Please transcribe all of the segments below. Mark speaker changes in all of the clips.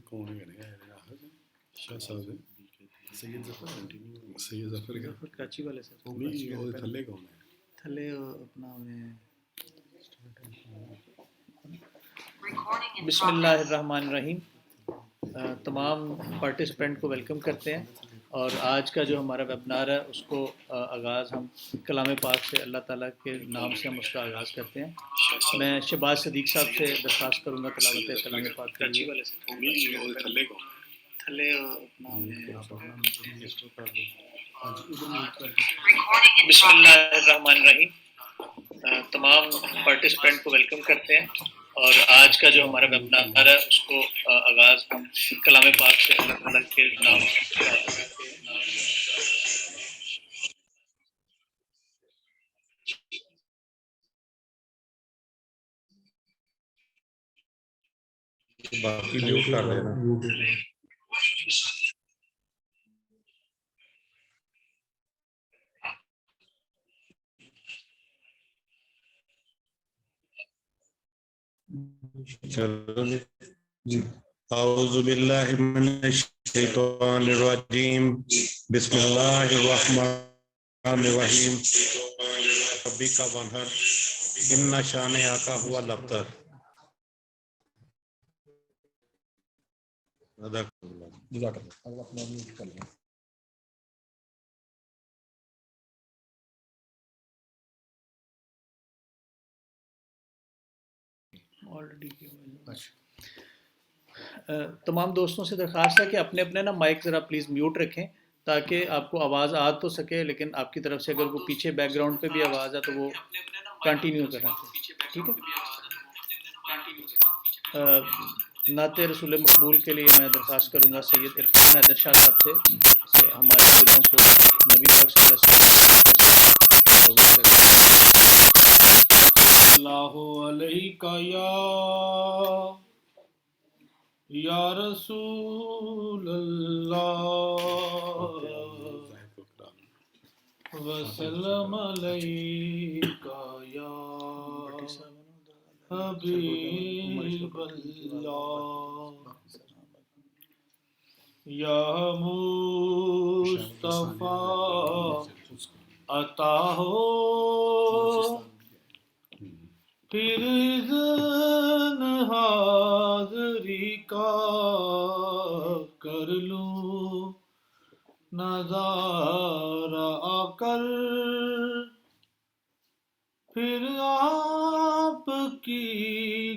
Speaker 1: कौन है शाह साहब है सैयद जफर का
Speaker 2: कराची वाले सर
Speaker 1: नहीं वो थल्ले कौन है
Speaker 2: थल्ले अपना बिस्मिल्लाहिर्रहमानिर्रहीम। तमाम पार्टिसिपेंट को वेलकम करते हैं और आज का जो हमारा वेबिनार है उसको आगाज़ हम कलाम पाक से अल्लाह ताला के नाम से हम उसका आगाज़ करते हैं। मैं शहबाज सदीक साहब से दरख्वास्त करूँगा तलावत कलाम पाक के लिए। बिस्मिल्लाहिर्रहमानिर्रहीम। तमाम पार्टिसिपेंट को वेलकम करते हैं और आज का जो हमारा वेबिनार है उसको आगाज़ हम कलाम पाक से अल्लाह ताला के नाम
Speaker 1: बाकी म्यूट कर देना। चलो जी। औज़ु बिल्लाहि मिनश शैतानिर रजीम। बिस्मिल्लाहिर्रहमानिर्रहीम। रब्बिका वन्हर इन्ना शानिअका हुवल अब्तर।
Speaker 2: तमाम दोस्तों से दरख्वास्त है कि अपने अपने ना माइक ज़रा प्लीज़ म्यूट रखें ताकि आपको आवाज़ आ तो सके, लेकिन आपकी तरफ से अगर वो पीछे बैकग्राउंड पे भी आवाज़ है तो वो कंटिन्यू करना चाहिए, ठीक है। नाते रसूल मकबूल के लिए मैं दरख्वास्त करूँगा सैयद इरफान हैदर शाह साहब से कि हमारे दिलों को नबी पाक
Speaker 3: सल्लल्लाहु अलैहि या रसूल अल्लाह वसल्लम अलैका या हबीब अल्लाह या मुस्तफा अता हो फिर इज़्न हाज़री का कर लूं नज़ारा आकर, फिर आपकी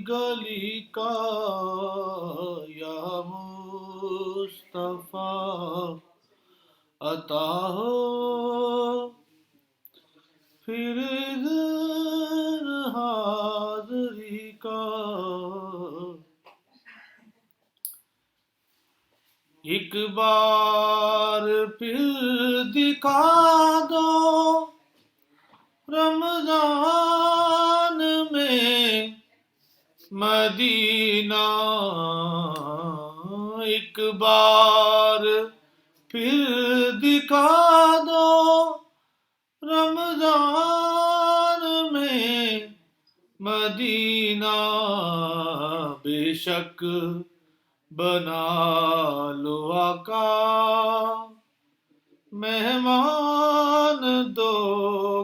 Speaker 3: गली का या मुस्तफा अता हो फिर इज़्न हाज़री का। एक बार फिर दिखा दो रमज़ान में मदीना, एक बार फिर दिखा दो रमज़ान में मदीना, बेशक बना लो आका मेहमान दो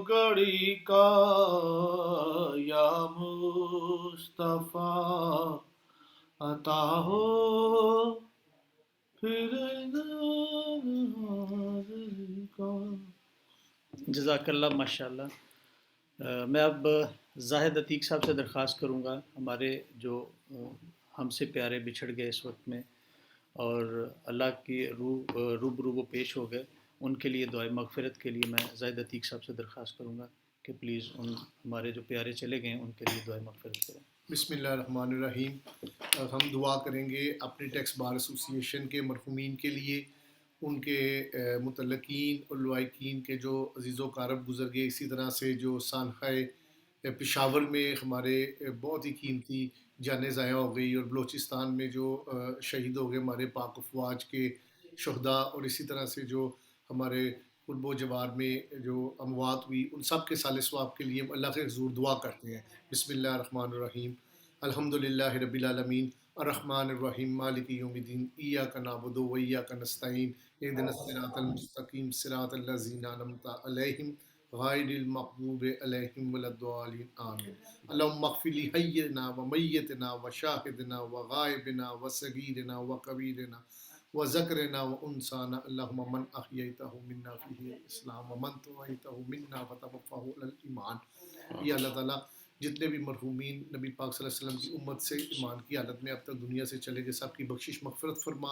Speaker 3: घड़ी का या मुस्तफा अता हो फिर
Speaker 2: जज़ाकल्लाह माशाल्लाह। मैं अब जाहिद अतीक साहब से दरख्वास्त करूँगा, हमारे जो हमसे प्यारे बिछड़ गए इस वक्त में और अल्लाह की रूबरू वो पेश हो गए, उनके लिए दुआ मग़फ़िरत के लिए मैं जाहिद अतीक साहब से दरख्वास्त करूँगा कि प्लीज़ उन हमारे जो प्यारे चले गए उनके लिए दुआ मग़फ़िरत करें।
Speaker 4: बिस्मिल्लाहिर्रहमानिर्रहीम। हम दुआ करेंगे अपने टैक्स बार एसोसिएशन के मरहूमीन के लिए, उनके मुतल्लकीन और लवाकिन के जो अज़ीज़ो कारब गुज़र गए, इसी तरह से जो सानख़ाए पेशावर में हमारे बहुत ही कीमती जानें ज़ाया हो गई और बलूचिस्तान में जो शहीद हो गए हमारे पाक अफ़वाज के शुहदा, और इसी तरह से जो हमारे कुर्बो जवार में जो अमवात हुई, उन सब के साले सवाब के लिए अल्लाह के हुज़ूर दुआ करते हैं। बिस्मिल्लाहिर्रहमानिर्रहीम। अल्हम्दुलिल्लाहि रब्बिल आलमीन अर्रहमानिर्रहीम मालिकि यौमिद्दीन इय्याका नअबुदु व इय्याका नस्तईन इहदिनस सिरातल मुस्तकीम सिरातल लज़ीना अनअमता अलैहिम गायरिल मग़दूबि अलैहिम वलद्दालिन आमीन। अल्लाहुम्मा इग़फिर ली हय्यिना व मय्यितना व शाहिदिना व गायबिना व सगीरिना व कबीरिना व ज़करिना व उनसाना अल्लाहुम्मा मन अहयैतहु मिन्ना फ़ीही इस्लाम व मन तवफ़ैतहु मिन्ना फ़तवफ़्फ़हु अलल ईमान। या अल्लाह ताला जितने भी मरहूमीन नबी पाक सल्लल्लाहु अलैहि वसल्लम की उम्मत से ईमान की हालत में अब तक दुनिया से चले गए, सबकी बख्शिश मग़फ़िरत फरमा,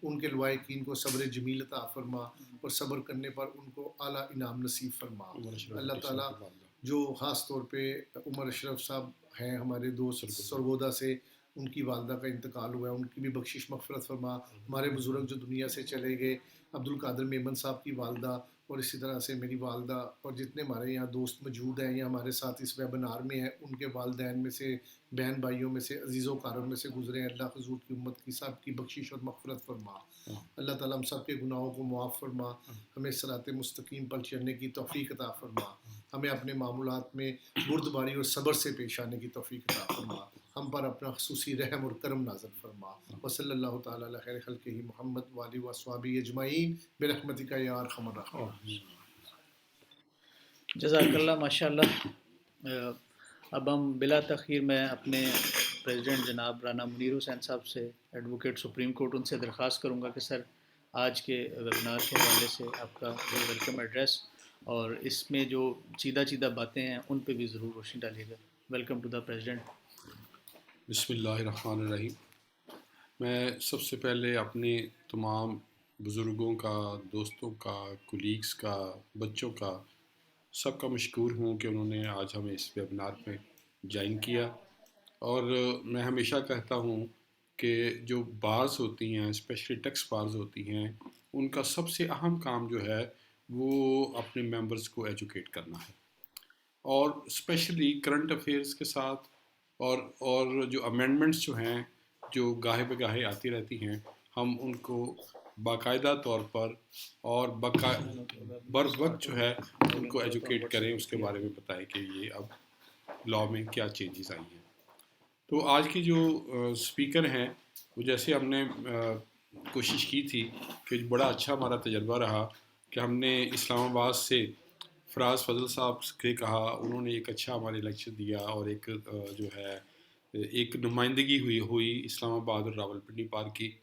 Speaker 4: उनके लवाहिकीन को सब्र जमील अता फरमा और सब्र करने पर उनको आला इनाम नसीब फरमा। अल्लाह ताला जो ख़ास तौर पे उमर अशरफ साहब हैं हमारे दोस्त सरगोदा से, उनकी वालदा का इंतकाल हुआ है, उनकी भी बख्शिश मग़फ़िरत फरमा। हमारे बुज़ुर्ग जो दुनिया से चले गए, अब्दुल कादिर मेमन साहब की वालदा और इसी तरह से मेरी वालदा और जितने हमारे यहाँ दोस्त मौजूद हैं या हमारे साथ इस वेबिनार में हैं, उनके वालदैन में से, बहन भाइयों में से, अजीज़ों कारब में से गुजरे हैं, अल्लाह हुज़ूर की उम्मत की सब की बख्शिश और मग़फ़िरत फरमा। अल्लाह ताला हम सब के गुनाहों को मुआफ़ फरमा, हमें सिरात मुस्तकीम पर चलने की तौफ़ीक अता फरमा, हमें अपने मामूलात में बुर्दबारी और सब्र से पेश आने की तौफ़ीक अता फरमा, हम पर अपना ख़ुसूसी रहम और करम नाज़िल फरमा। व सल्लल्लाहु तआला अला खैरि खल्क़िही मुहम्मद व आलिहि व अस्हाबिही अजमईन बिरहमतिका या अरहमर राहिमीन।
Speaker 2: जज़ाकल्लाह माशाल्लाह। अब हम बिला तख़ीर मैं अपने प्रेसिडेंट जनाब राना मुनीर हुसैन साहब से, एडवोकेट सुप्रीम कोर्ट, उनसे दरख्वास्त करूँगा कि सर आज के वेबिनार के हवाले से आपका जो वेलकम एड्रेस और इसमें जो चीदा बातें हैं उन पे भी ज़रूर रोशनी डालिएगा। Welcome to the president.
Speaker 5: बिस्मिल्लाहिर्रहमानिर्रहीम। मैं सबसे पहले अपने तमाम बुज़ुर्गों का, दोस्तों का, कुलीग्स का, बच्चों का, सबका मशकूर हूँ कि उन्होंने आज हमें इस वेबिनार में ज्वाइन किया। और मैं हमेशा कहता हूँ कि जो बार्स होती हैं, स्पेशली टैक्स बार्स होती हैं, उनका सबसे अहम काम जो है वो अपने मेंबर्स को एजुकेट करना है, और स्पेशली करंट अफेयर्स के साथ और जो अमेंडमेंट्स जो हैं जो गाहे बगाहे आती रहती हैं, हम उनको बाकायदा तौर पर और बर वक्त जो है उनको एजुकेट करें, उसके बारे में बताएं कि ये अब लॉ में क्या चेंजेस आई हैं। तो आज की जो स्पीकर हैं वो जैसे हमने कोशिश की थी कि बड़ा अच्छा हमारा तजर्बा रहा कि हमने इस्लामाबाद से फराज फजल साहब के कहा, उन्होंने एक अच्छा हमारे लेक्चर दिया और एक जो है एक नुमाइंदगी हुई इस्लामाबाद और रावलपिंडी पार्क की।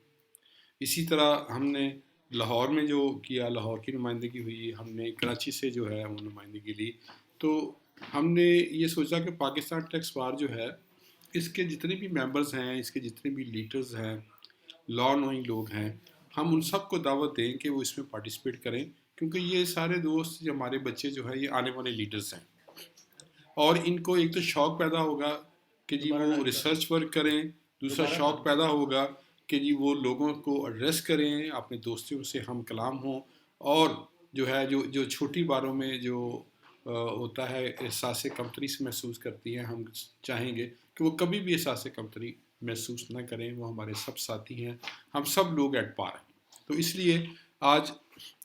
Speaker 5: इसी तरह हमने लाहौर में जो किया, लाहौर की नुमाइंदगी हुई, हमने कराची से जो है वो नुमाइंदगी ली। तो हमने ये सोचा कि पाकिस्तान टैक्स बार जो है इसके जितने भी मेंबर्स हैं, इसके जितने भी लीडर्स हैं, लॉ नोइंग लोग हैं, हम उन सब को दावत दें कि वो इसमें पार्टिसिपेट करें, क्योंकि ये सारे दोस्त जो हमारे बच्चे जो है ये आने वाले लीडर्स हैं, और इनको एक तो शौक़ पैदा होगा कि जी वो रिसर्च वर्क करें, दूसरा शौक़ पैदा होगा कि जी वो लोगों को एड्रेस करें, अपने दोस्तों से हम कलाम हों, और जो है जो छोटी बातों में जो होता है एहसास कमतरी से महसूस करती हैं, हम चाहेंगे कि वो कभी भी एहसास कमतरी महसूस ना करें, वो हमारे सब साथी हैं, हम सब लोग एट पार हैं। तो इसलिए आज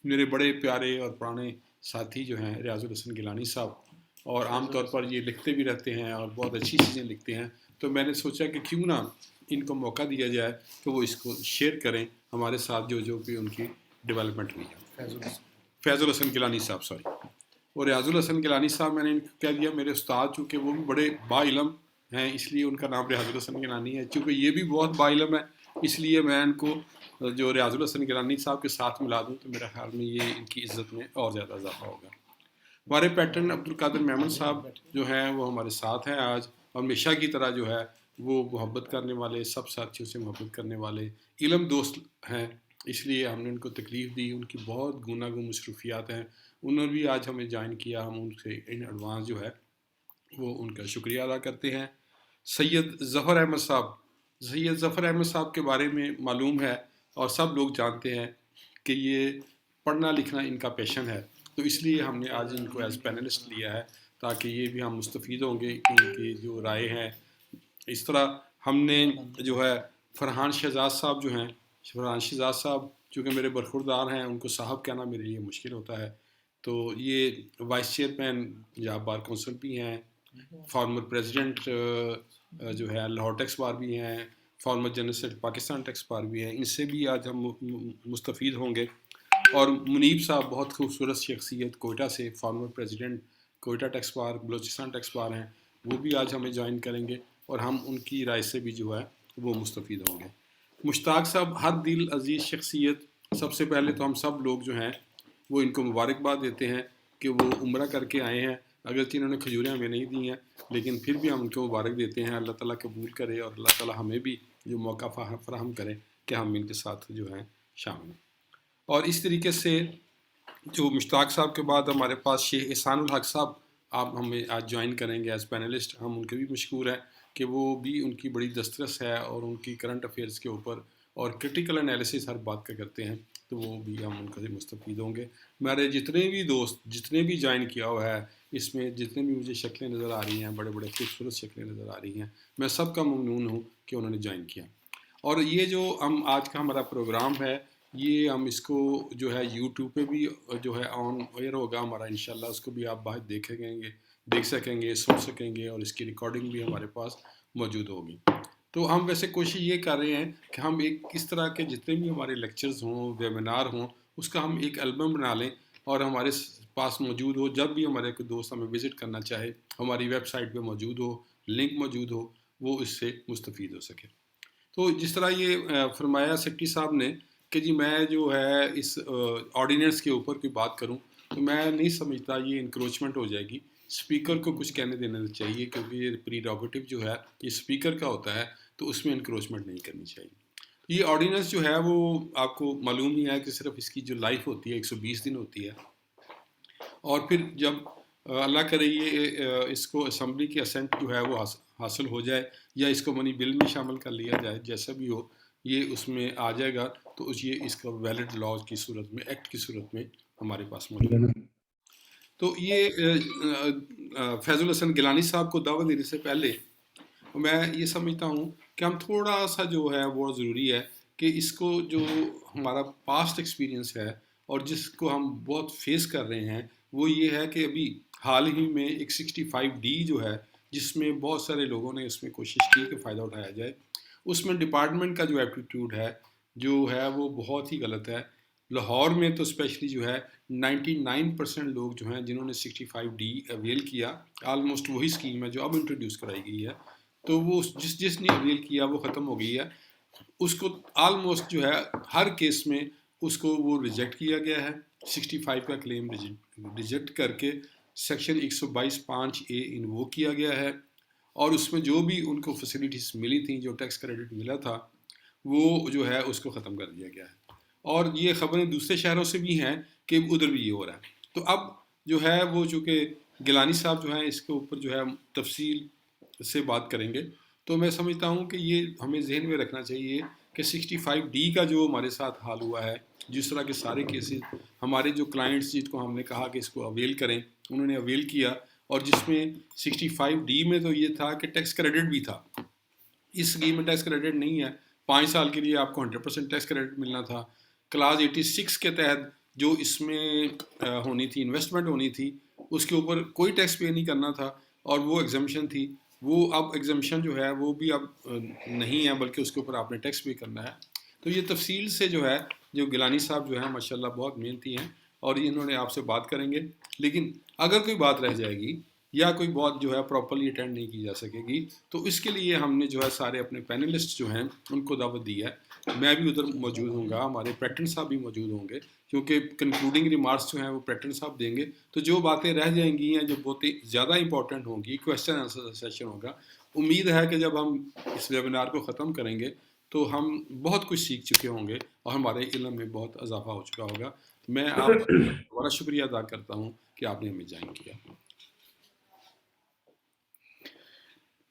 Speaker 5: मेरे बड़े प्यारे और पुराने साथी जो हैं रियाजुल हसन गिलानी साहब, और आमतौर पर ये लिखते भी रहते हैं और बहुत अच्छी चीज़ें लिखते हैं, तो मैंने सोचा कि क्यों ना इनको मौका दिया जाए कि वो इसको शेयर करें हमारे साथ जो भी उनकी डेवलपमेंट हुई है। फैज़ुल हसन गिलानी साहब, सॉरी, और रियाजुल हसन गिलानी साहब मैंने इनको कह दिया मेरे उस्ताद, चूँकि वो भी बड़े बाइलम हैं इसलिए उनका नाम रियाजुल हसन गिलानी है। चूँकि ये भी बहुत बाइलम है इसलिए मैं इनको जो रियाजुल हसन गिलानी साहब के साथ मिला दूँ तो मेरे ख्याल में ये इनकी इज़्ज़त में और ज़्यादा इजाफा होगा। हमारे पैटर्न अब्दुल कादिर मेमन साहब जो हैं वो हमारे साथ हैं आज, और हमेशा की तरह जो है वो मोहब्बत करने वाले, सब साथियों से मोहब्बत करने वाले इलम दोस्त हैं, इसलिए हमने उनको तकलीफ़ दी। उनकी बहुत गुनागुन मसरूफियात हैं, उन्होंने भी आज हमें ज्वाइन किया, हम उनसे इन एडवांस जो है वो उनका शुक्रिया अदा करते हैं। सैयद ज़फ़र अहमद साहब, सैयद ज़फ़र अहमद साहब के बारे में मालूम है और सब लोग जानते हैं कि ये पढ़ना लिखना इनका पैशन है, तो इसलिए हमने आज इनको एज पैनलिस्ट लिया है ताकि ये भी हम मुस्तफ़ीद होंगे कि इनकी जो राय हैं। इस तरह हमने जो है फ़रहान शहजाद साहब जो हैं, फ़रहान शहजाद साहब चूँकि मेरे बरखुरदार हैं, उनको साहब कहना मेरे लिए मुश्किल होता है, तो ये vice chairman Punjab bar council भी हैं, फॉर्मर प्रेसिडेंट जो है लाहौर टैक्स बार भी हैं, former general secretary Pakistan tax बार भी हैं, इनसे भी आज हम मुस्तफ़ीद होंगे। और मुनीब साहब बहुत खूबसूरत शख्सियत कोयटा से, former president Quetta tax bar, Balochistan tax bar हैं, वो भी आज हमें ज्वाइन करेंगे और हम उनकी राय से भी जो है वो मुस्तफ़ीद होंगे। मुश्ताक साहब हर दिल अजीज़ शख्सियत, सबसे पहले तो हम सब लोग जो हैं वो इनको मुबारकबाद देते हैं कि वो उम्रा करके आए हैं, अगरचे इन्होंने खजूरें हमें नहीं दी हैं, लेकिन फिर भी हम उनको मुबारक देते हैं। अल्लाह ताला कबूल करे और अल्लाह ताला हमें भी जो मौका फराहम करे कि हम इनके साथ जो है शामिल हों। और इस तरीके से जो मुश्ताक साहब के बाद हमारे पास शेख एहसानुल हक साहब आप हमें आज ज्वाइन करेंगे एज पैनलिस्ट। हम उनके भी मशकूर हैं कि वो भी, उनकी बड़ी दस्तरस है और उनकी करंट अफेयर्स के ऊपर और क्रिटिकल एनालिसिस हर बात का करते हैं, तो वो भी हम उनसे मुस्तफ़ीद होंगे। मेरे जितने भी दोस्त जितने भी ज्वाइन किया हुआ है, इसमें जितने भी मुझे शक्लें नज़र आ रही हैं, बड़े बड़े खूबसूरत शक्लें नज़र आ रही हैं, मैं सबका ममनून हूँ कि उन्होंने ज्वाइन किया। और ये जो हम आज का हमारा प्रोग्राम है, ये हम इसको जो है यूट्यूब पे भी जो है ऑन एयर होगा हमारा, इंशाल्लाह उसको भी आप बाहर देख सकेंगे, सुन सकेंगे और इसकी रिकॉर्डिंग भी हमारे पास मौजूद होगी। तो हम वैसे कोशिश ये कर रहे हैं कि हम एक इस तरह के जितने भी हमारे लेक्चर्स हों, वेबिनार हों, उसका हम एक एल्बम बना लें और हमारे पास मौजूद हो। जब भी हमारे कोई दोस्त हमें विज़िट करना चाहे, हमारी वेबसाइट पे मौजूद हो, लिंक मौजूद हो, वो इससे मुस्तफ़ीद हो सके। तो जिस तरह ये फरमाया सेक्रेटरी साहब ने कि जी मैं जो है इस ऑर्डिनेंस के ऊपर कोई बात करूं, तो मैं नहीं समझता ये इंक्रोचमेंट हो जाएगी। स्पीकर को कुछ कहने देना चाहिए, क्योंकि ये प्रीरोगेटिव जो है ये स्पीकर का होता है, तो उसमें इंक्रोचमेंट नहीं करनी चाहिए। ये ऑर्डिनेंस जो है वो आपको मालूम ही है कि सिर्फ इसकी जो लाइफ होती है 120 दिन होती है, और फिर जब अल्लाह करे ये इसको असम्बली की असेंट जो है वो हासिल हो जाए या इसको मनी बिल में शामिल कर लिया जाए, जैसा भी हो ये उसमें आ जाएगा, तो ये इसका वैलिड लॉ की सूरत में, एक्ट की सूरत में हमारे पास मौजूद है। तो ये फैजुल हसन गिलानी साहब को दावत देने से पहले मैं ये समझता हूँ कि हम थोड़ा सा जो है वो ज़रूरी है कि इसको जो हमारा पास्ट एक्सपीरियंस है और जिसको हम बहुत फेस कर रहे हैं, वो ये है कि अभी हाल ही में एक 65D जो है, जिसमें बहुत सारे लोगों ने उसमें कोशिश की कि फ़ायदा उठाया जाए, उसमें डिपार्टमेंट का जो एप्टीट्यूड है जो है वो बहुत ही गलत है। लाहौर में तो स्पेशली जो है 99% लोग जो हैं जिन्होंने 65D अवेल किया, आलमोस्ट वही स्कीम है जो अब इंट्रोड्यूस कराई गई है, तो वो जिसने अवेल किया वो ख़त्म हो गई है, उसको आलमोस्ट जो है हर केस में उसको वो रिजेक्ट किया गया है। 65 का क्लेम रिजेक्ट करके सेक्शन 122(5)A इन्वोक किया गया है, और उसमें जो भी उनको फैसिलिटीज़ मिली थी, जो टैक्स क्रेडिट मिला था, वो जो है उसको ख़त्म कर दिया गया है। और ये ख़बरें दूसरे शहरों से भी हैं कि उधर भी ये हो रहा है। तो अब जो है वो चूँकि गिलानी साहब जो हैं इसके ऊपर जो है तफसील से बात करेंगे, तो मैं समझता हूँ कि ये हमें जहन में रखना चाहिए कि 65D का जो हमारे साथ हाल हुआ है, जिस तरह के सारे केसेस हमारे जो क्लाइंट्स जिनको हमने कहा कि इसको अवेल करें, उन्होंने अवेल किया, और जिसमें 65D में तो ये था कि टैक्स क्रेडिट भी था। इस स्कीम में टैक्स क्रेडिट नहीं है, 5 साल के लिए आपको 100% टैक्स क्रेडिट मिलना था। क्लास 86 के तहत जो इसमें होनी थी, इन्वेस्टमेंट होनी थी, उसके ऊपर कोई टैक्स पे नहीं करना था, और वो एग्जम्पशन थी। वो अब एग्जम्पशन जो है वो भी अब नहीं है, बल्कि उसके ऊपर आपने टैक्स पे करना है। तो ये तफसील से जो है, जो गिलानी साहब जो है माशाल्लाह बहुत मेहनती हैं, और इन्होंने आपसे बात करेंगे। लेकिन अगर कोई बात रह जाएगी या कोई बात जो है प्रॉपर्ली अटेंड नहीं की जा सकेगी, तो इसके लिए हमने जो है सारे अपने पैनलिस्ट जो हैं उनको दावत दी है। मैं भी उधर मौजूद हूँगा, हमारे पैटर्न साहब भी मौजूद होंगे, क्योंकि कंक्लूडिंग रिमार्क्स जो हैं वो पैटर्न साहब देंगे। तो जो बातें रह जाएंगी या जो बहुत ही ज़्यादा इंपॉर्टेंट होंगी, क्वेश्चन आंसर सेशन होगा। उम्मीद है कि जब हम इस वेबिनार को ख़त्म करेंगे तो हम बहुत कुछ सीख चुके होंगे और हमारे इल्म में बहुत इजाफा हो चुका होगा। मैं आपका बड़ा शुक्रिया अदा करता हूँ कि आपने हमें ज्वाइन किया।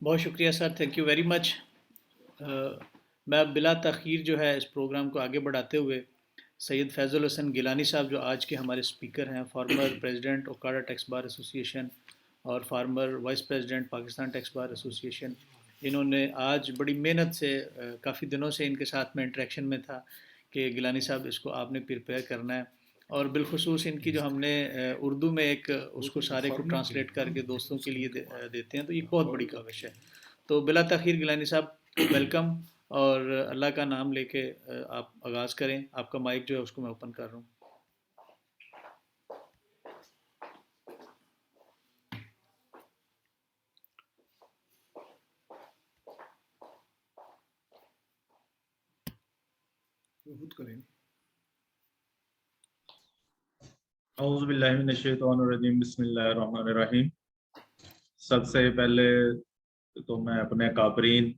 Speaker 2: बहुत शुक्रिया sir, thank you very much. मैं बिला तख़ीर जो है इस प्रोग्राम को आगे बढ़ाते हुए सैयद फैज़ुल हसन गिलानी साहब जो आज के हमारे स्पीकर हैं, former president Okara tax bar association और former vice president Pakistan tax bar association, इन्होंने आज बड़ी मेहनत से काफ़ी दिनों से इनके साथ में इंटरेक्शन में था कि गिलानी साहब इसको आपने प्रिपेयर करना है, और बिलखुसूस इनकी जो हमने उर्दू में एक उसको सारे को ट्रांसलेट करके दोस्तों के लिए देते हैं, तो ये बहुत बड़ी काविश है। तो बिला तख़ीर गिलानी साहब वेलकम, और अल्लाह का नाम लेके आप आगाज़ करें। आपका माइक जो है उसको मैं ओपन कर रहा हूँ।
Speaker 4: खुद करें।
Speaker 1: औज़ुबिल्लाहिमिनश्शैतानिर्रजीम, बिस्मिल्लाहिर्रहमानिर्रहीम। सबसे पहले तो मैं अपने काबरीन,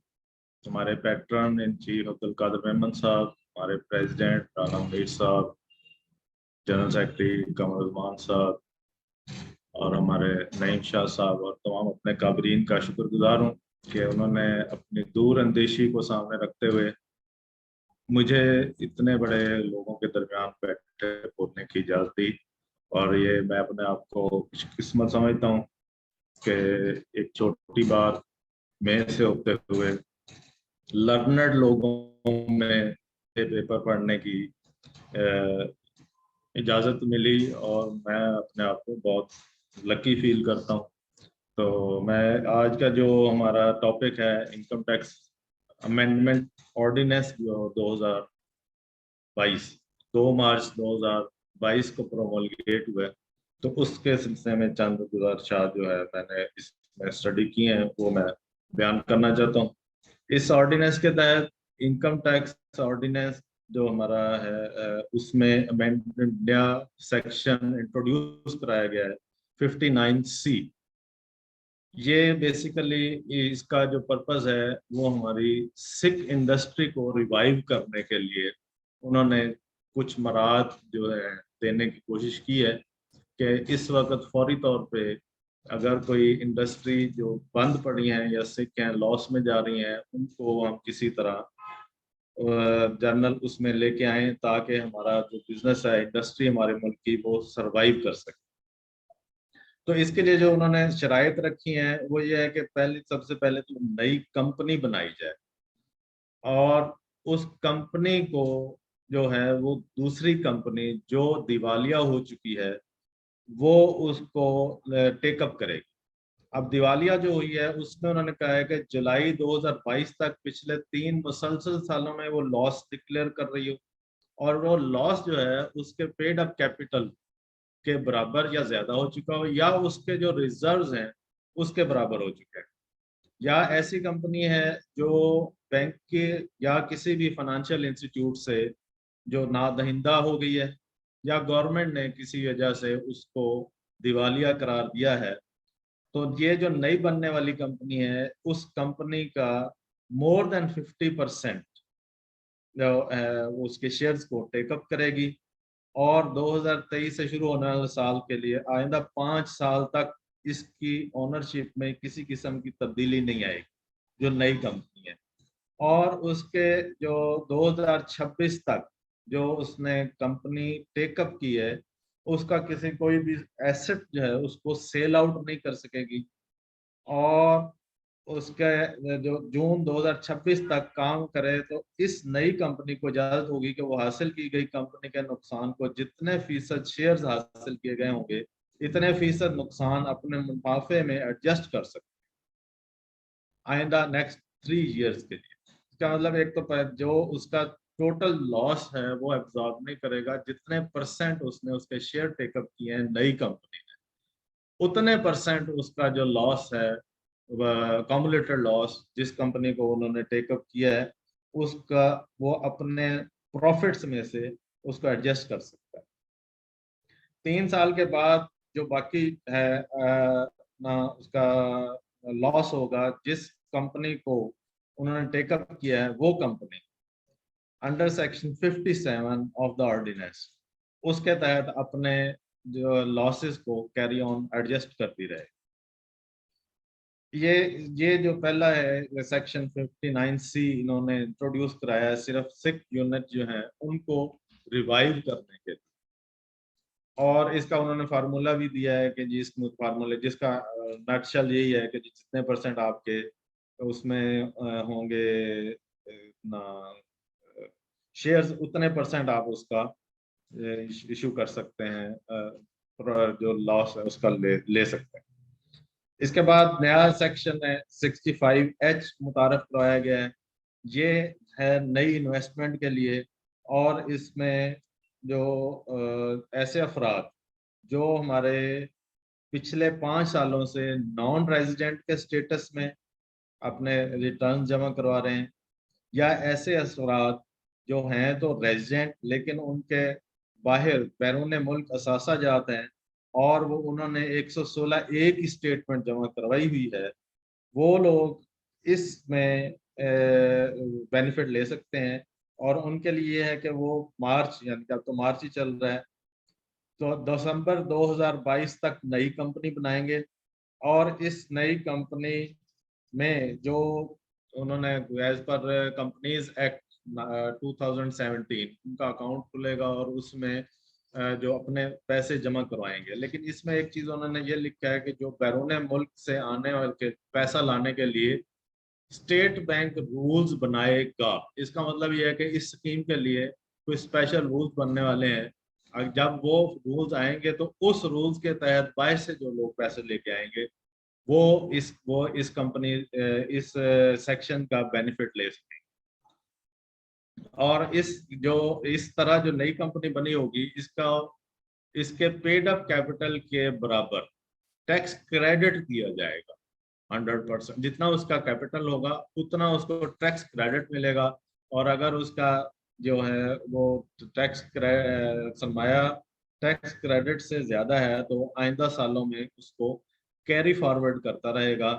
Speaker 1: हमारे patron in chief Abdul Kadir Memon sahab, हमारे प्रेसिडेंट राना मुनीर साहब, जनरल सेक्रेटरी कमर उस्मान साहब और हमारे नईम शाह साहब और तमाम अपने काबरीन का शुक्रगुजार हूँ कि उन्होंने अपनी दूर अंदेशी को सामने रखते हुए मुझे इतने बड़े लोगों के दरमियान बैठे बोलने की इजाज़त दी। और ये मैं अपने आप को खुशकिस्मत समझता हूँ कि एक छोटी बात में से होते हुए लर्नड लोगों में ये पेपर पढ़ने की इजाज़त मिली और मैं अपने आप को बहुत लकी फील करता हूँ। तो मैं आज का जो हमारा टॉपिक है इनकम टैक्स अमेंडमेंट ऑर्डिनेंस जो 2022 2 मार्च 2022 को प्रोमोलगेट हुआ है, तो उसके सिलसिले में चंद गुज़ारिशात जो है मैंने इसमें स्टडी की हैं वो मैं बयान करना चाहता हूँ। इस ऑर्डिनेंस के तहत इनकम टैक्स ऑर्डिनेंस जो हमारा है उसमें अमेंडमेंट नया सेक्शन इंट्रोड्यूस कराया गया है 59C। ये बेसिकली इसका जो पर्पस है वो हमारी सिख इंडस्ट्री को रिवाइव करने के लिए उन्होंने कुछ मराहत जो है देने की कोशिश की है कि इस वक्त फौरी तौर पे अगर कोई इंडस्ट्री जो बंद पड़ी हैं या सिख हैं लॉस में जा रही हैं उनको हम किसी तरह जर्नल उसमें लेके आए ताकि हमारा जो बिजनेस है इंडस्ट्री हमारे मुल्क की वो सरवाइव कर सके। तो इसके लिए जो उन्होंने शराइत रखी हैं वो ये है कि सबसे पहले तो नई कंपनी बनाई जाए और उस कंपनी को जो है वो दूसरी कंपनी जो दिवालिया हो चुकी है वो उसको टेकअप करेगी। अब दिवालिया जो हुई है उसमें उन्होंने कहा है कि जुलाई 2022 तक पिछले 3 मुसलसल सालों में वो लॉस डिक्लेयर कर रही हो और वो लॉस जो है उसके पेड अप कैपिटल के बराबर या ज्यादा हो चुका हो या उसके जो रिजर्व्स हैं उसके बराबर हो चुके हैं, या ऐसी कंपनी है जो बैंक के या किसी भी फाइनेंशियल इंस्टीट्यूट से जो नादहिंदा हो गई है या गवर्नमेंट ने किसी वजह से उसको दिवालिया करार दिया है। तो ये जो नई बनने वाली कंपनी है उस कंपनी का मोर देन 50% जो वो उसके शेयर्स को टेकअप करेगी और 2023 से शुरू होने वाले साल के लिए आइंदा 5 साल तक इसकी ओनरशिप में किसी किस्म की तब्दीली नहीं आएगी जो नई कंपनी है। और उसके जो 2026 तक जो उसने कंपनी टेकअप की है उसका किसी कोई भी एसेट जो है उसको सेल आउट नहीं कर सकेगी और उसके जो जून 2026 तक काम करे तो इस नई कंपनी को इजाजत होगी कि वो हासिल की गई कंपनी के नुकसान को जितने फीसद शेयर्स हासिल किए गए होंगे इतने फीसद नुकसान अपने मुनाफे में एडजस्ट कर सकते आइंदा नेक्स्ट 3 इयर्स के लिए। इसका मतलब एक तो जो उसका टोटल लॉस है वो एब्जॉर्ब नहीं करेगा, जितने परसेंट उसने उसके शेयर टेकअप किए हैं नई कंपनी ने उतने परसेंट उसका जो लॉस है कम्युलेटेड लॉस जिस कंपनी को उन्होंने टेकअप किया है उसका वो अपने प्रॉफिट्स में से उसको एडजस्ट कर सकता है। 3 साल के बाद जो बाकी है ना उसका लॉस होगा जिस कंपनी को उन्होंने टेकअप किया है वो company under section 57 of the ordinance उसके तहत अपने जो लॉसेस को कैरी ऑन एडजस्ट करती रहे। ये जो पहला है सेक्शन 59C इन्होंने इंट्रोड्यूस कराया है सिर्फ 6 यूनिट जो हैं उनको रिवाइव करने के लिए और इसका उन्होंने फार्मूला भी दिया है कि जी स्मूथ फार्मूले जिसका नटशल यही है कि जितने परसेंट आपके उसमें होंगे ना शेयर्स उतने परसेंट आप उसका इशू कर सकते हैं जो लॉस है उसका ले सकते हैं। इसके बाद नया सेक्शन है 65H मुतारफ करवाया गया है ये है नई इन्वेस्टमेंट के लिए। और इसमें जो ऐसे अफराद जो हमारे पिछले 5 सालों से नॉन रेजिडेंट के स्टेटस में अपने रिटर्न जमा करवा रहे हैं, या ऐसे अफराद जो हैं तो रेजिडेंट लेकिन उनके बाहर बैरून मुल्क असासा जाते हैं और वो उन्होंने 116 एक स्टेटमेंट जमा करवाई हुई है, वो लोग इसमें बेनिफिट ले सकते हैं। और उनके लिए है कि वो मार्च, यानी कि अब तो मार्च ही चल रहा है, तो दिसंबर 2022 तक नई कंपनी बनाएंगे। और इस नई कंपनी में जो उन्होंने एज पर कंपनीज एक्ट 2017 उनका अकाउंट खुलेगा और उसमें जो अपने पैसे जमा करवाएंगे। लेकिन इसमें एक चीज उन्होंने ये लिखा है कि जो बैरून मुल्क से आने वाले पैसा लाने के लिए स्टेट बैंक रूल्स बनाएगा। इसका मतलब ये है कि इस स्कीम के लिए कोई स्पेशल रूल्स बनने वाले हैं। जब वो रूल्स आएंगे तो उस रूल्स के तहत बाहर से जो लोग पैसे लेके आएंगे वो इस कंपनी इस सेक्शन का बेनिफिट ले सकेंगे। और इस तरह जो नई कंपनी बनी होगी इसके पेड अप कैपिटल के बराबर टैक्स क्रेडिट दिया जाएगा। 100% जितना उसका कैपिटल होगा उतना उसको टैक्स क्रेडिट मिलेगा। और अगर उसका जो है वो सरमाया टैक्स क्रेडिट से ज्यादा है तो आइंदा सालों में उसको कैरी फॉरवर्ड करता रहेगा।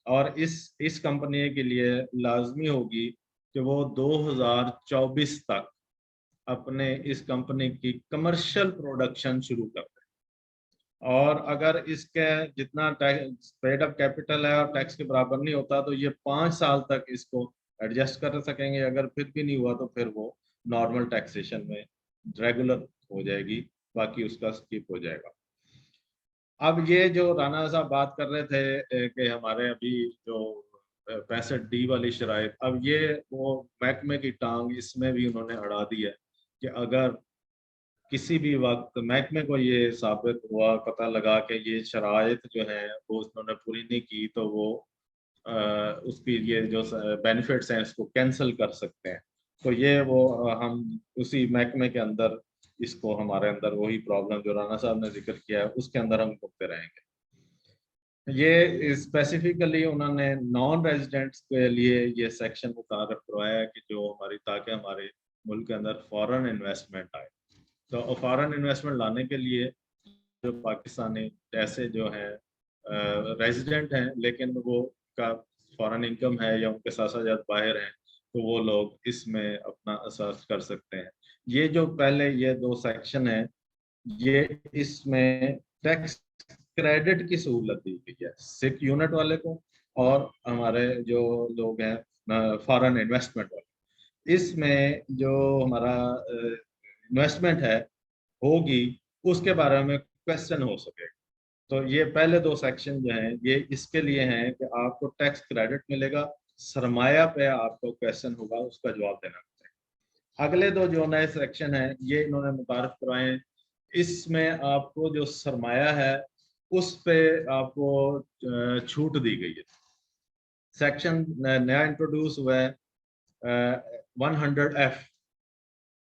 Speaker 1: और इस कंपनी के लिए लाजमी होगी कि वो 2024 तक अपने इस कंपनी की कमर्शियल प्रोडक्शन शुरू कर दे। और अगर इसके जितना पेड अप कैपिटल है और टैक्स के बराबर नहीं होता तो ये 5 साल तक इसको एडजस्ट कर सकेंगे। अगर फिर भी नहीं हुआ तो फिर वो नॉर्मल टैक्सेशन में रेगुलर हो जाएगी, बाकी उसका स्किप हो जाएगा। अब ये जो राना साहब बात कर रहे थे कि हमारे अभी जो 65D वाली शराइत, अब ये वो महकमे की टांग इसमें भी उन्होंने अड़ा दी है कि अगर किसी भी वक्त महकमे को ये साबित हुआ, पता लगा कि ये शराइत जो है वो उन्होंने पूरी नहीं की तो वो उसकी ये जो बेनिफिट्स हैं इसको कैंसिल कर सकते हैं। तो ये वो हम उसी महकमे के अंदर इसको हमारे अंदर वही प्रॉब्लम जो राना साहब ने जिक्र किया है उसके अंदर हम भुगते रहेंगे। ये स्पेसिफिकली उन्होंने नॉन रेजिडेंट्स के लिए ये सेक्शन मुतारफ करवाया कि जो ताकि हमारे मुल्क के अंदर फॉरेन इन्वेस्टमेंट आए। तो फॉरेन इन्वेस्टमेंट लाने के लिए जो पाकिस्तानी ऐसे जो हैं रेजिडेंट हैं लेकिन वो का फॉरेन इनकम है या उनके साथ बाहर हैं तो वो लोग इसमें अपना असास कर सकते हैं। ये जो पहले ये 2 सेक्शन है ये इसमें टैक्स क्रेडिट की सहूलत दी गई है सिक यूनिट वाले को और हमारे जो लोग हैं फॉरेन इन्वेस्टमेंट वाले। इसमें जो हमारा इन्वेस्टमेंट है होगी उसके बारे में क्वेश्चन हो सकेगा। तो ये पहले 2 सेक्शन जो हैं ये इसके लिए हैं कि आपको टैक्स क्रेडिट मिलेगा, सरमाया पे आपको क्वेश्चन होगा उसका जवाब देना पड़ेगा। अगले 2 जो नए सेक्शन हैं ये इन्होंने मुतारफ करवाए हैं। इसमें आपको जो सरमाया है उस पे आपको छूट दी गई है। सेक्शन नया इंट्रोड्यूस हुआ है 100F।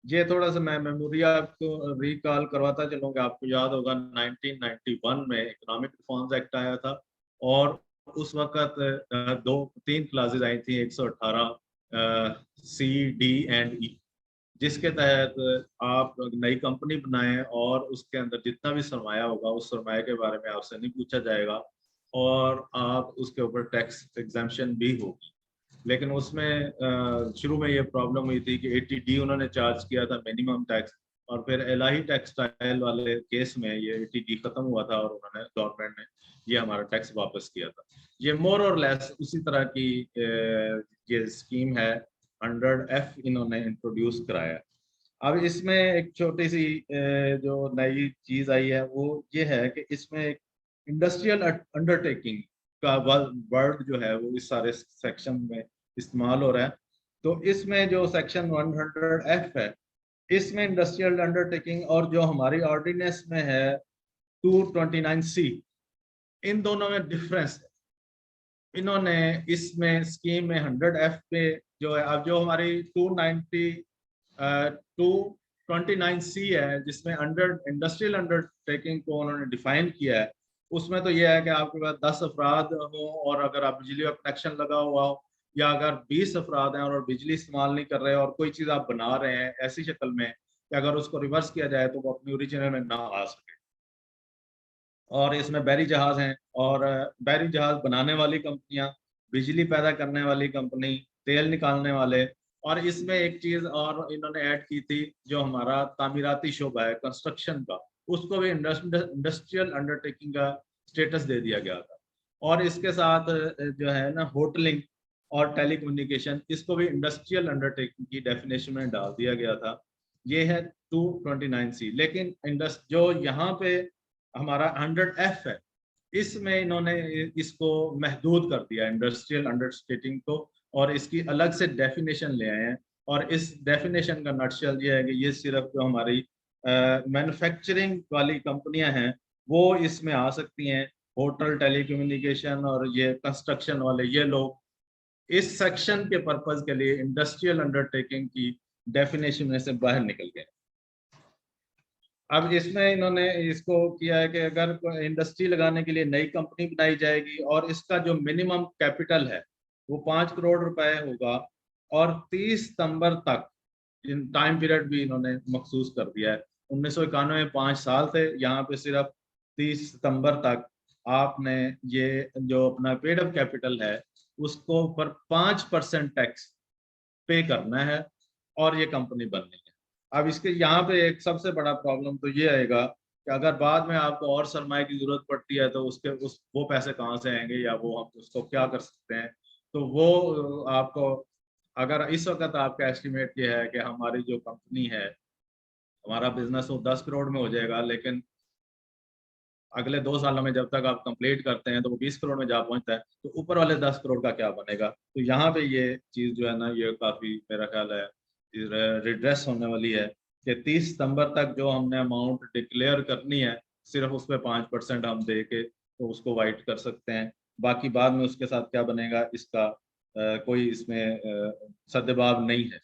Speaker 1: ये थोड़ा सा मैं मेमोरी आपको रिकॉल करवाता चलूंगा। आपको याद होगा 1991 में इकोनॉमिक रिफॉर्म्स एक्ट आया था और उस वक्त 3 क्लासेस आई थी 118 C, D and E, जिसके तहत आप नई कंपनी बनाएं और उसके अंदर जितना भी सरमाया होगा उस सरमाया के बारे में आपसे नहीं पूछा जाएगा और आप उसके ऊपर टैक्स एग्जाम्पशन भी होगी। लेकिन उसमें शुरू में ये प्रॉब्लम हुई थी कि 80D उन्होंने चार्ज किया था मिनिमम टैक्स और फिर इलाही टेक्सटाइल वाले केस में ये 80D खत्म हुआ था और उन्होंने गवर्नमेंट ने ये हमारा टैक्स वापस किया था। ये मोर और लेस उसी तरह की ये स्कीम है 100F इन्होंने इंट्रोड्यूस कराया। अब इसमें एक छोटी सी जो नई चीज आई है वो ये है कि इसमें एक इंडस्ट्रियल अंडरटेकिंग का वर्ड जो है वो इस सारे सेक्शन में इस्तेमाल हो रहा है। तो इसमें जो सेक्शन 100F है इसमें इंडस्ट्रियल अंडरटेकिंग और जो हमारी ऑर्डिनेंस में है 229C, इन दोनों में डिफरेंस है। इन्होंने इसमें स्कीम में 100F पे जो है, अब जो हमारी 229C है, जिसमें इंडस्ट्रियल अंडरटेकिंग को उन्होंने डिफाइन किया है, उसमें तो यह है कि आपके पास 10 अफराद हो और अगर आप बिजली का कनेक्शन लगा हुआ हो, या अगर 20 अफराद हैं और बिजली इस्तेमाल नहीं कर रहे और कोई चीज़ आप बना रहे हैं ऐसी शक्ल में कि अगर उसको रिवर्स किया जाए तो वो अपनी ओरिजिनल में ना आ सके। और इसमें बैरी जहाज हैं, और बैरी जहाज बनाने वाली कंपनियां, बिजली पैदा करने वाली कंपनी, तेल निकालने वाले, और इसमें एक चीज और इन्होंने ऐड की थी, जो हमारा तामीराती शोबा है कंस्ट्रक्शन का, उसको भी इंडस्ट्रियल अंडरटेकिंग का स्टेटस दे दिया गया था। और इसके साथ जो है ना होटलिंग और टेलीकम्युनिकेशन, इसको भी इंडस्ट्रियल अंडरटेकिंग की डेफिनेशन में डाल दिया गया था। ये है 229C। लेकिन जो यहाँ पे हमारा 100F है, इसमें इन्होंने इसको महदूद कर दिया इंडस्ट्रियल अंडरटेकिंग को, और इसकी अलग से डेफिनेशन ले आए हैं। और इस डेफिनेशन का नटशल ये है कि ये सिर्फ जो हमारी मैन्युफैक्चरिंग वाली कंपनियां हैं वो इसमें आ सकती हैं, होटल, टेलीकम्युनिकेशन और ये कंस्ट्रक्शन वाले, ये लोग इस सेक्शन के पर्पज के लिए इंडस्ट्रियल अंडरटेकिंग की डेफिनेशन में से बाहर निकल गए। अब इसमें इन्होंने इसको किया है कि अगर इंडस्ट्री लगाने के लिए नई कंपनी बनाई जाएगी और इसका जो मिनिमम कैपिटल है वो 5 करोड़ रुपए होगा, और 30 सितंबर तक टाइम पीरियड भी इन्होंने मखसूस कर दिया है। 1991 में 5 साल थे, यहाँ पे सिर्फ 30 सितंबर तक आपने ये जो अपना पेड अप कैपिटल है उसको पर 5% टैक्स पे करना है और ये कंपनी बननी है। अब इसके यहाँ पे एक सबसे बड़ा प्रॉब्लम तो ये आएगा कि अगर बाद में आपको और सरमाए की जरूरत पड़ती है तो वो पैसे कहाँ से आएंगे, या वो हम उसको क्या कर सकते हैं। तो वो आपको, अगर इस वक्त आपका एस्टिमेट ये है कि हमारी जो कंपनी है, हमारा बिजनेस वो 10 करोड़ में हो जाएगा, लेकिन अगले 2 सालों में जब तक आप कंप्लीट करते हैं तो वो 20 करोड़ में जा पहुंचता है, तो ऊपर वाले 10 करोड़ का क्या बनेगा। तो यहाँ पे ये चीज जो है ना, ये काफी मेरा ख्याल है रिड्रेस होने वाली है कि 30 सितंबर तक जो हमने अमाउंट डिक्लेयर करनी है, सिर्फ उस पर 5% हम दे के तो उसको वाइट कर सकते हैं। बाकी बाद में उसके साथ क्या बनेगा इसका कोई इसमें सद्भाव नहीं है।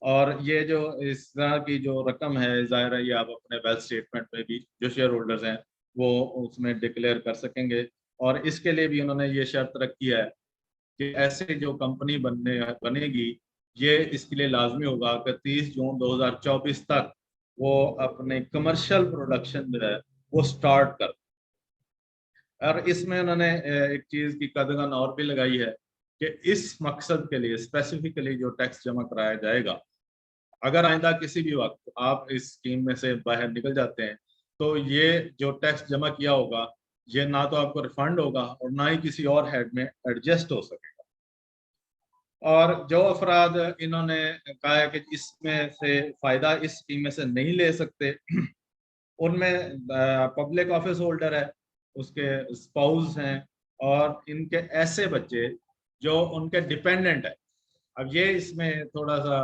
Speaker 1: और ये जो इस तरह की जो रकम है, जाहिर है ये आप अपने वेल्थ स्टेटमेंट में भी जो शेयर होल्डर्स हैं वो उसमें डिक्लेयर कर सकेंगे। और इसके लिए भी उन्होंने ये शर्त रखी है कि ऐसे जो कंपनी बनेगी, ये इसके लिए लाजमी होगा कि 30 जून 2024 तक वो अपने कमर्शियल प्रोडक्शन जो है वो स्टार्ट कर। और इसमें उन्होंने एक चीज की कदगन और भी लगाई है कि इस मकसद के लिए स्पेसिफिकली जो टैक्स जमा कराया जाएगा, अगर आइंदा किसी भी वक्त आप इस स्कीम में से बाहर निकल जाते हैं तो ये जो टैक्स जमा किया होगा ये ना तो आपको रिफंड होगा और ना ही किसी और हेड में एडजस्ट हो सकेगा। और जो अफराद इन्होंने कहा है कि इसमें से फायदा इस स्कीम में से नहीं ले सकते, उनमें पब्लिक ऑफिस होल्डर है, उसके स्पाउस हैं, और इनके ऐसे बच्चे जो उनके डिपेंडेंट है। अब ये इसमें थोड़ा सा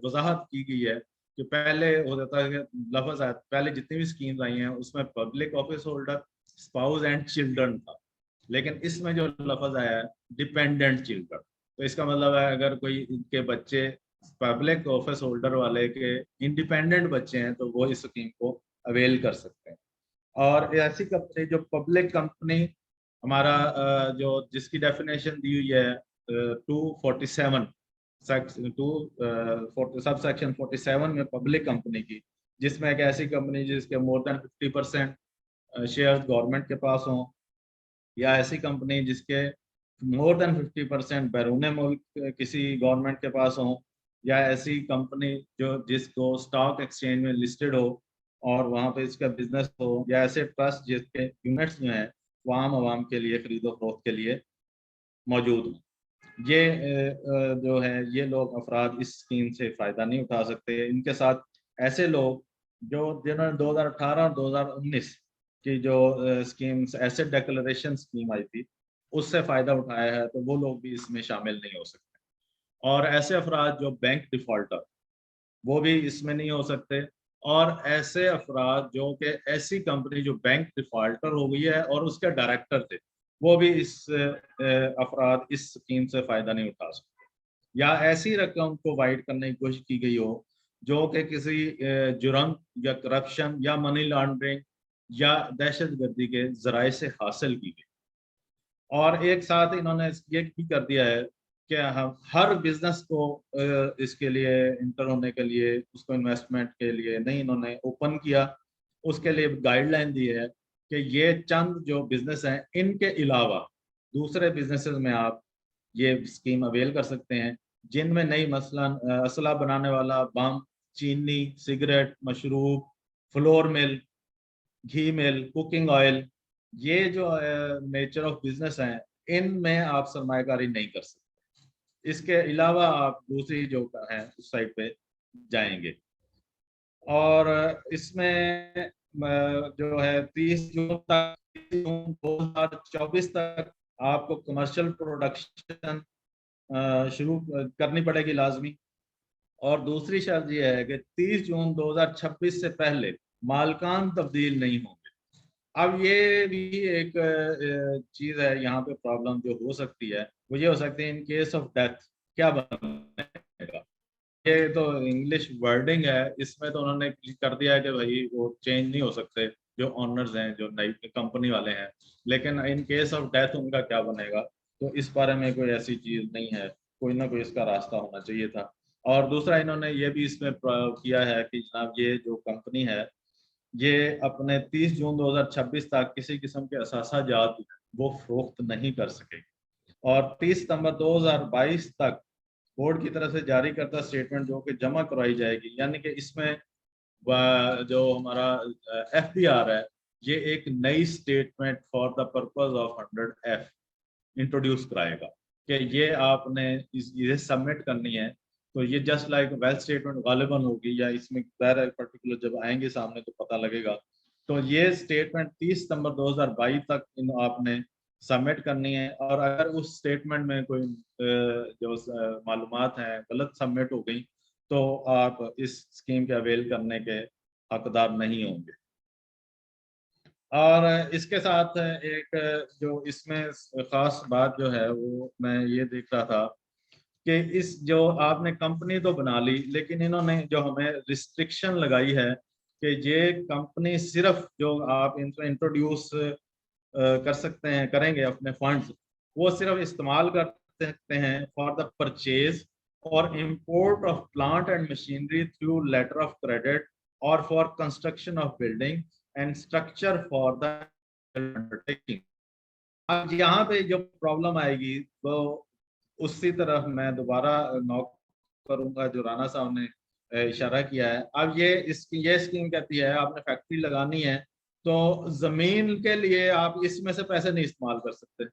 Speaker 1: वजाहत की गई है कि पहले हो जाता है कि लफ्ज आया, पहले जितनी भी स्कीम्स आई हैं उसमें public office holder, spouse and children था, लेकिन इसमें जो लफ्ज आया है डिपेंडेंट चिल्ड्रन, तो इसका मतलब है अगर कोई इनके बच्चे पब्लिक ऑफिस होल्डर वाले के इंडिपेंडेंट बच्चे हैं तो वो इस स्कीम को अवेल कर सकते हैं। और ऐसी कंपनी जो पब्लिक कंपनी, हमारा जो जिसकी डेफिनेशन दी हुई है 247 सब सेक्शन 47 में पब्लिक कंपनी की, जिसमें एक ऐसी कंपनी जिसके मोर देन 50% शेयर गवर्नमेंट के पास हों, या ऐसी कंपनी जिसके मोर देन 50% बैरून मुल्क किसी गवर्नमेंट के पास हों, या ऐसी कंपनी जो जिसको स्टॉक एक्सचेंज में लिस्टेड हो और वहाँ पे इसका बिजनेस हो, या ऐसे ट्रस्ट जिसके यूनिट्स जो हैं वो आम आवाम के लिए खरीदो फरोख्त के लिए मौजूद हों। ये जो है ये लोग अफराद इस स्कीम से फ़ायदा नहीं उठा सकते। इनके साथ ऐसे लोग जो जिन्होंने 2018 और 2019 की जो स्कीम्स एसेट डिक्लेरेशन स्कीम आई थी उससे फ़ायदा उठाया है, तो वो लोग भी इसमें शामिल नहीं हो सकते। और ऐसे अफराद जो बैंक डिफ़ॉल्टर, वो भी इसमें नहीं हो सकते। और ऐसे अफराद जो कि ऐसी कंपनी जो बैंक डिफ़ॉल्टर हो गई है और उसके डायरेक्टर थे, वो भी इस अफराद इस स्कीम से फ़ायदा नहीं उठा सकते। या ऐसी रकम प्रोवाइड करने की कोशिश की गई हो जो कि किसी जुर्म या करप्शन या मनी लॉन्ड्रिंग या दहशतगर्दी के जराए से हासिल की गई। और एक साथ इन्होंने ये भी कर दिया है कि हम हर बिजनेस को इसके लिए इंटर होने के लिए, उसको इन्वेस्टमेंट के लिए नहीं इन्होंने ओपन किया, उसके लिए गाइडलाइन दी है कि ये चंद जो बिजनेस हैं इनके अलावा दूसरे बिजनेसेस में आप ये स्कीम अवेल कर सकते हैं, जिनमें नई मसलन असला बनाने वाला बम, चीनी, सिगरेट, मशरूब, फ्लोर मिल, घी मिल, कुकिंग ऑयल, ये जो नेचर ऑफ बिजनेस हैं इनमें आप सरमायाकारी नहीं कर सकते। इसके अलावा आप दूसरी जो है उस साइड पे जाएंगे। और इसमें जो है 30 जून 2024 तक आपको कमर्शियल प्रोडक्शन शुरू करनी पड़ेगी लाजमी। और दूसरी शर्त यह है कि 30 जून 2026 से पहले मालकान तब्दील नहीं होंगे। अब ये भी एक चीज है यहाँ पे, प्रॉब्लम जो हो सकती है वो ये हो सकती है इन केस ऑफ डेथ क्या बनेगा। ये तो इंग्लिश वर्डिंग है, इसमें तो उन्होंने कर दिया है कि भाई वो चेंज नहीं हो सकते जो ऑनर्स हैं, जो नई कंपनी वाले हैं, लेकिन इन केस ऑफ डेथ उनका क्या बनेगा। तो इस बारे में कोई ऐसी चीज नहीं है, कोई ना कोई इसका रास्ता होना चाहिए था। और दूसरा इन्होंने ये भी इसमें किया है कि जनाब ये जो कंपनी है ये अपने 30 जून 2026 तक किसी किस्म के असासा जात वो फरोख्त नहीं कर सकेगी। और 30 सितंबर 2022 तक बोर्ड की तरफ से जारी करता स्टेटमेंट जो कि जमा करवाई जाएगी, यानी कि इसमें जो हमारा FBR है ये एक नई statement for the purpose of 100F introduce कराएगा कि ये आपने ये सबमिट करनी है। तो ये जस्ट लाइक वेल्थ स्टेटमेंट गालिबन होगी, या इसमें पर्टिकुलर जब आएंगे सामने तो पता लगेगा। तो ये स्टेटमेंट 30 सितंबर 2022 तक इन आपने सबमिट करनी है। और अगर उस स्टेटमेंट में कोई जो मालूमात हैं गलत सबमिट हो गई तो आप इस स्कीम के अवेल करने के हकदार नहीं होंगे। और इसके साथ एक जो इसमें खास बात जो है वो मैं ये देख रहा था कि इस जो आपने कंपनी तो बना ली, लेकिन इन्होंने जो हमें रिस्ट्रिक्शन लगाई है कि ये कंपनी सिर्फ जो आप इनको इंट्रोड्यूस कर सकते हैं, करेंगे अपने फंड्स, वो सिर्फ इस्तेमाल कर सकते हैं फॉर द परचेज और import of plant and machinery through letter of credit और for construction of building and structure for the undertaking. अब यहाँ पे जो प्रॉब्लम आएगी वो उसी तरफ मैं दोबारा नॉक करूंगा जो राना साहब ने इशारा किया है। अब ये स्कीम कहती है आपने फैक्ट्री लगानी है तो जमीन के लिए आप इसमें से पैसे नहीं इस्तेमाल कर सकते,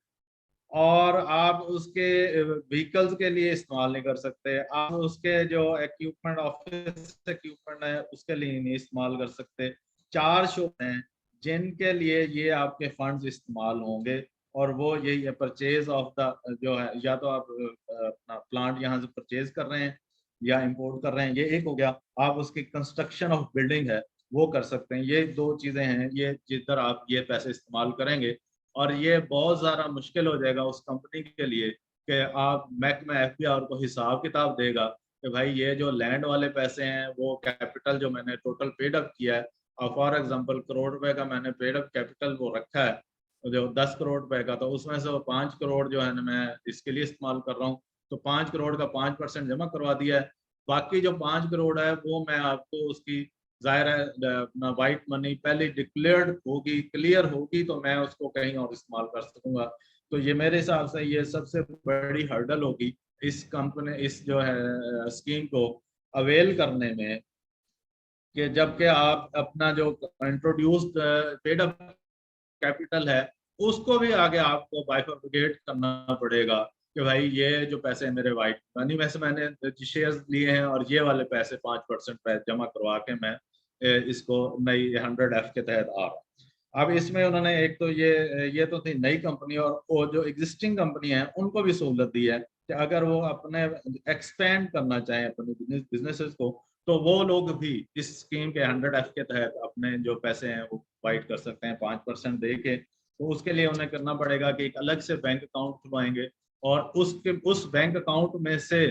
Speaker 1: और आप उसके व्हीकल्स के लिए इस्तेमाल नहीं कर सकते, आप उसके जो इक्विपमेंट ऑफिस इक्विपमेंट है उसके लिए नहीं इस्तेमाल कर सकते। 4 शोध हैं जिनके लिए ये आपके फंड्स इस्तेमाल होंगे, और वो यही है परचेज ऑफ द जो है, या तो आप अपना प्लांट यहाँ से परचेज कर रहे हैं या इंपोर्ट कर रहे हैं, ये एक हो गया। आप उसकी कंस्ट्रक्शन ऑफ बिल्डिंग है वो कर सकते हैं। ये 2 चीजें हैं ये जिधर आप ये पैसे इस्तेमाल करेंगे। और ये बहुत ज़्यादा मुश्किल हो जाएगा उस कंपनी के लिए कि आप महकमा FBR को हिसाब किताब देगा कि भाई ये जो लैंड वाले पैसे हैं वो कैपिटल जो मैंने टोटल पेड अप किया है, और फॉर एग्जांपल करोड़ रुपए का मैंने पेड अप कैपिटल वो रखा है जो 10 करोड़ रुपए का, तो उसमें से वो 5 करोड़ जो है ना मैं इसके लिए इस्तेमाल कर रहा हूँ, तो 5 करोड़ का 5% जमा करवा दिया है। बाकी जो 5 करोड़ है वो मैं आपको उसकी जाहिर है अपना वाइट मनी पहले डिक्लेयर्ड होगी, क्लियर होगी, तो मैं उसको कहीं और इस्तेमाल कर सकूंगा। तो ये मेरे हिसाब से ये सबसे बड़ी हर्डल होगी इस कंपनी इस जो है स्कीम को अवेल करने में, कि जबकि आप अपना जो इंट्रोड्यूस्ड पेड अप कैपिटल है उसको भी आगे आपको बाइफरकेट करना पड़ेगा कि भाई ये जो पैसे मेरे वाइट मनी में से मैंने शेयर्स लिए हैं और ये वाले पैसे 5% जमा करवा के मैं इसको नई 100F के तहत आ रहा हूँ। अब इसमें उन्होंने एक तो ये तो थी नई कंपनी, और वो जो एग्जिस्टिंग कंपनी है उनको भी सहूलत दी है कि अगर वो अपने एक्सपेंड करना चाहें अपने बिजनेसेस को तो वो लोग भी इस स्कीम के 100F के तहत अपने जो पैसे हैं वो प्रोवाइड कर सकते हैं 5% दे के। तो उसके लिए उन्हें करना पड़ेगा कि एक अलग से बैंक अकाउंट खुलवाएंगे और उस बैंक अकाउंट में से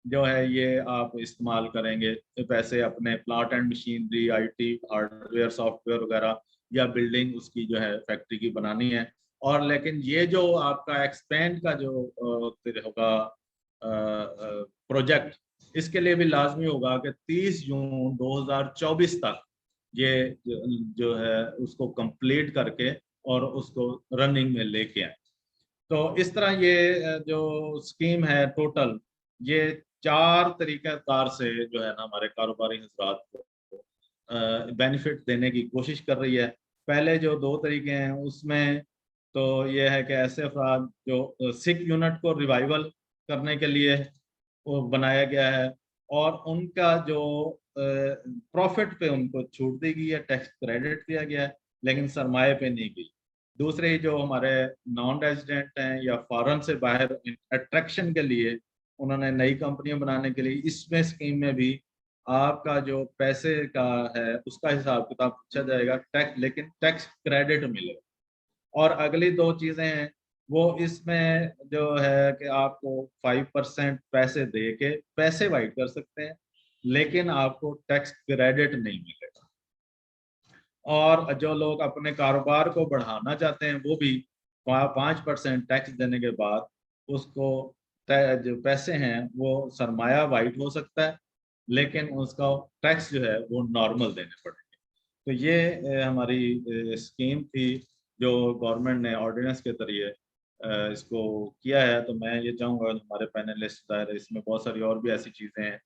Speaker 1: जो है ये आप इस्तेमाल करेंगे पैसे अपने plant and machinery, IT, hardware, software वगैरह, या बिल्डिंग उसकी जो है फैक्ट्री की बनानी है। और लेकिन ये जो आपका एक्सपेंड का जो होगा प्रोजेक्ट, इसके लिए भी लाजमी होगा कि 30 जून 2024 तक ये जो है उसको कंप्लीट करके और उसको रनिंग में लेके आए। तो इस तरह ये जो स्कीम है टोटल, ये 4 तरीक़ेकार से जो है ना हमारे कारोबारी हजरात को बेनिफिट देने की कोशिश कर रही है। पहले जो 2 तरीके हैं उसमें तो ये है कि ऐसे अफराद जो सिक यूनिट को रिवाइवल करने के लिए वो बनाया गया है, और उनका जो प्रॉफिट पे उनको छूट दी गई है, टैक्स क्रेडिट दिया गया है, लेकिन सरमाए पे नहीं गई। दूसरे जो हमारे नॉन रेजिडेंट हैं या फॉरेन से बाहर अट्रैक्शन के लिए उन्होंने नई कंपनियां बनाने के लिए, इसमें स्कीम में भी आपका जो पैसे का है उसका हिसाब किताब पूछा जाएगा, टैक्स, लेकिन टैक्स क्रेडिट मिलेगा। और अगली 2 चीजें हैं वो इसमें जो है कि आपको 5% पैसे दे के पैसे वाइट कर सकते हैं, लेकिन आपको टैक्स क्रेडिट नहीं मिलेगा। और जो लोग अपने कारोबार को बढ़ाना चाहते हैं वो भी 5% टैक्स देने के बाद उसको जो पैसे हैं वो सरमाया वाइट हो सकता है, लेकिन उसका टैक्स जो है वो नॉर्मल देने पड़ेंगे। तो ये हमारी स्कीम थी जो गवर्नमेंट ने ऑर्डिनेंस के जरिए इसको किया है। तो मैं ये चाहूँगा हमारे पैनलिस्ट इसमें बहुत सारी और भी ऐसी चीज़ें हैं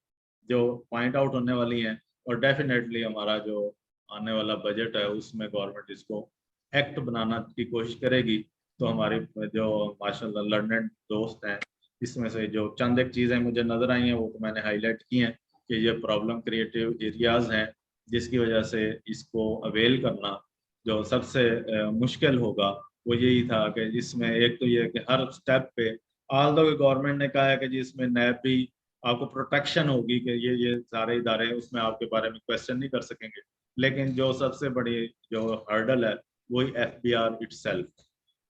Speaker 1: जो पॉइंट आउट होने वाली हैं, और डेफिनेटली हमारा जो आने वाला बजट है उसमें गवर्नमेंट इसको एक्ट बनाना की कोशिश करेगी। तो हमारे जो माशाल्लाह लर्नेड दोस्त हैं, इसमें से जो चंद एक चीज़ें मुझे नज़र आई हैं वो तो मैंने हाईलाइट की हैं कि ये प्रॉब्लम क्रिएटिव एरियाज़ हैं जिसकी वजह से इसको अवेल करना जो सबसे मुश्किल होगा वो यही था कि इसमें एक तो ये कि हर स्टेप पे ऑल दो गवर्नमेंट ने कहा है कि जी इसमें नैब भी आपको प्रोटेक्शन होगी कि ये सारे इदारे हैं उसमें आपके बारे में क्वेश्चन नहीं कर सकेंगे, लेकिन जो सबसे बड़ी जो हर्डल है वही FBR इटसेल्फ।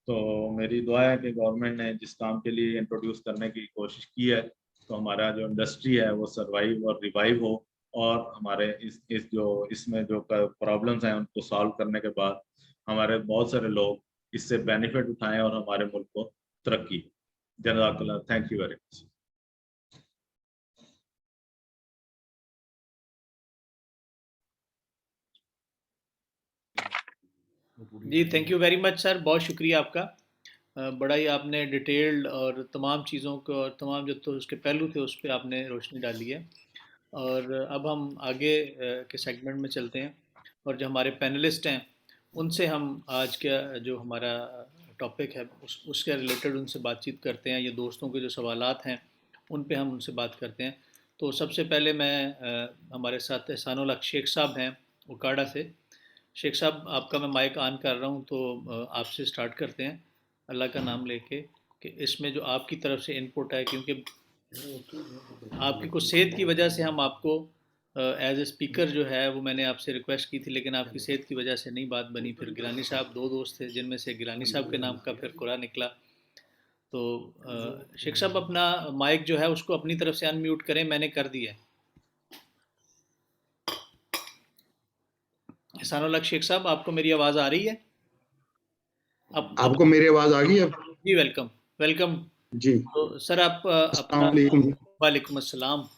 Speaker 1: तो मेरी दुआ है कि गवर्नमेंट ने जिस काम के लिए इंट्रोड्यूस करने की कोशिश की है तो हमारा जो इंडस्ट्री है वो सर्वाइव और रिवाइव हो, और हमारे इस जो इसमें जो प्रॉब्लम्स हैं उनको सॉल्व करने के बाद हमारे बहुत सारे लोग इससे बेनिफिट उठाएं और हमारे मुल्क को तरक्की। जज़ाकल्लाह, थैंक यू वेरी मच।
Speaker 2: जी thank you very much sir, बहुत शुक्रिया आपका। बड़ा ही आपने डिटेल्ड और तमाम चीज़ों को और तमाम जो तो उसके पहलू थे उस पर आपने रोशनी डाली है। और अब हम आगे के सेगमेंट में चलते हैं, और जो हमारे पैनलिस्ट हैं उनसे हम आज का जो हमारा टॉपिक है उसके रिलेटेड उनसे बातचीत करते हैं, ये दोस्तों के जो सवालात हैं उन पे हम उनसे बात करते हैं। तो सबसे पहले मैं हमारे साथ एहसानुल हक शेख साहब हैं उकाड़ा से। शेख साहब आपका मैं माइक ऑन कर रहा हूँ, तो आपसे स्टार्ट करते हैं अल्लाह का नाम लेके कि इसमें जो आपकी तरफ से इनपुट है, क्योंकि आपकी कुछ सेहत की वजह से हम आपको एज ए स्पीकर जो है वो मैंने आपसे रिक्वेस्ट की थी, लेकिन आपकी सेहत की वजह से नहीं बात बनी। फिर गिलानी साहब 2 दोस्त थे जिनमें से गिलानी साहब के नाम का फिर कुरा निकला। तो शेख साहब अपना माइक जो है उसको अपनी तरफ से अनम्यूट करें, मैंने कर दिया है। एहसानुल हक शेख साहब आपको मेरी आवाज़ आ रही है?
Speaker 6: आपको मेरी आवाज़ आ गई अब?
Speaker 2: जी वेलकम वेलकम
Speaker 6: जी।
Speaker 2: तो सर आप
Speaker 6: अस्सलाम वालेकुम।
Speaker 2: वालेकुम अस्सलाम।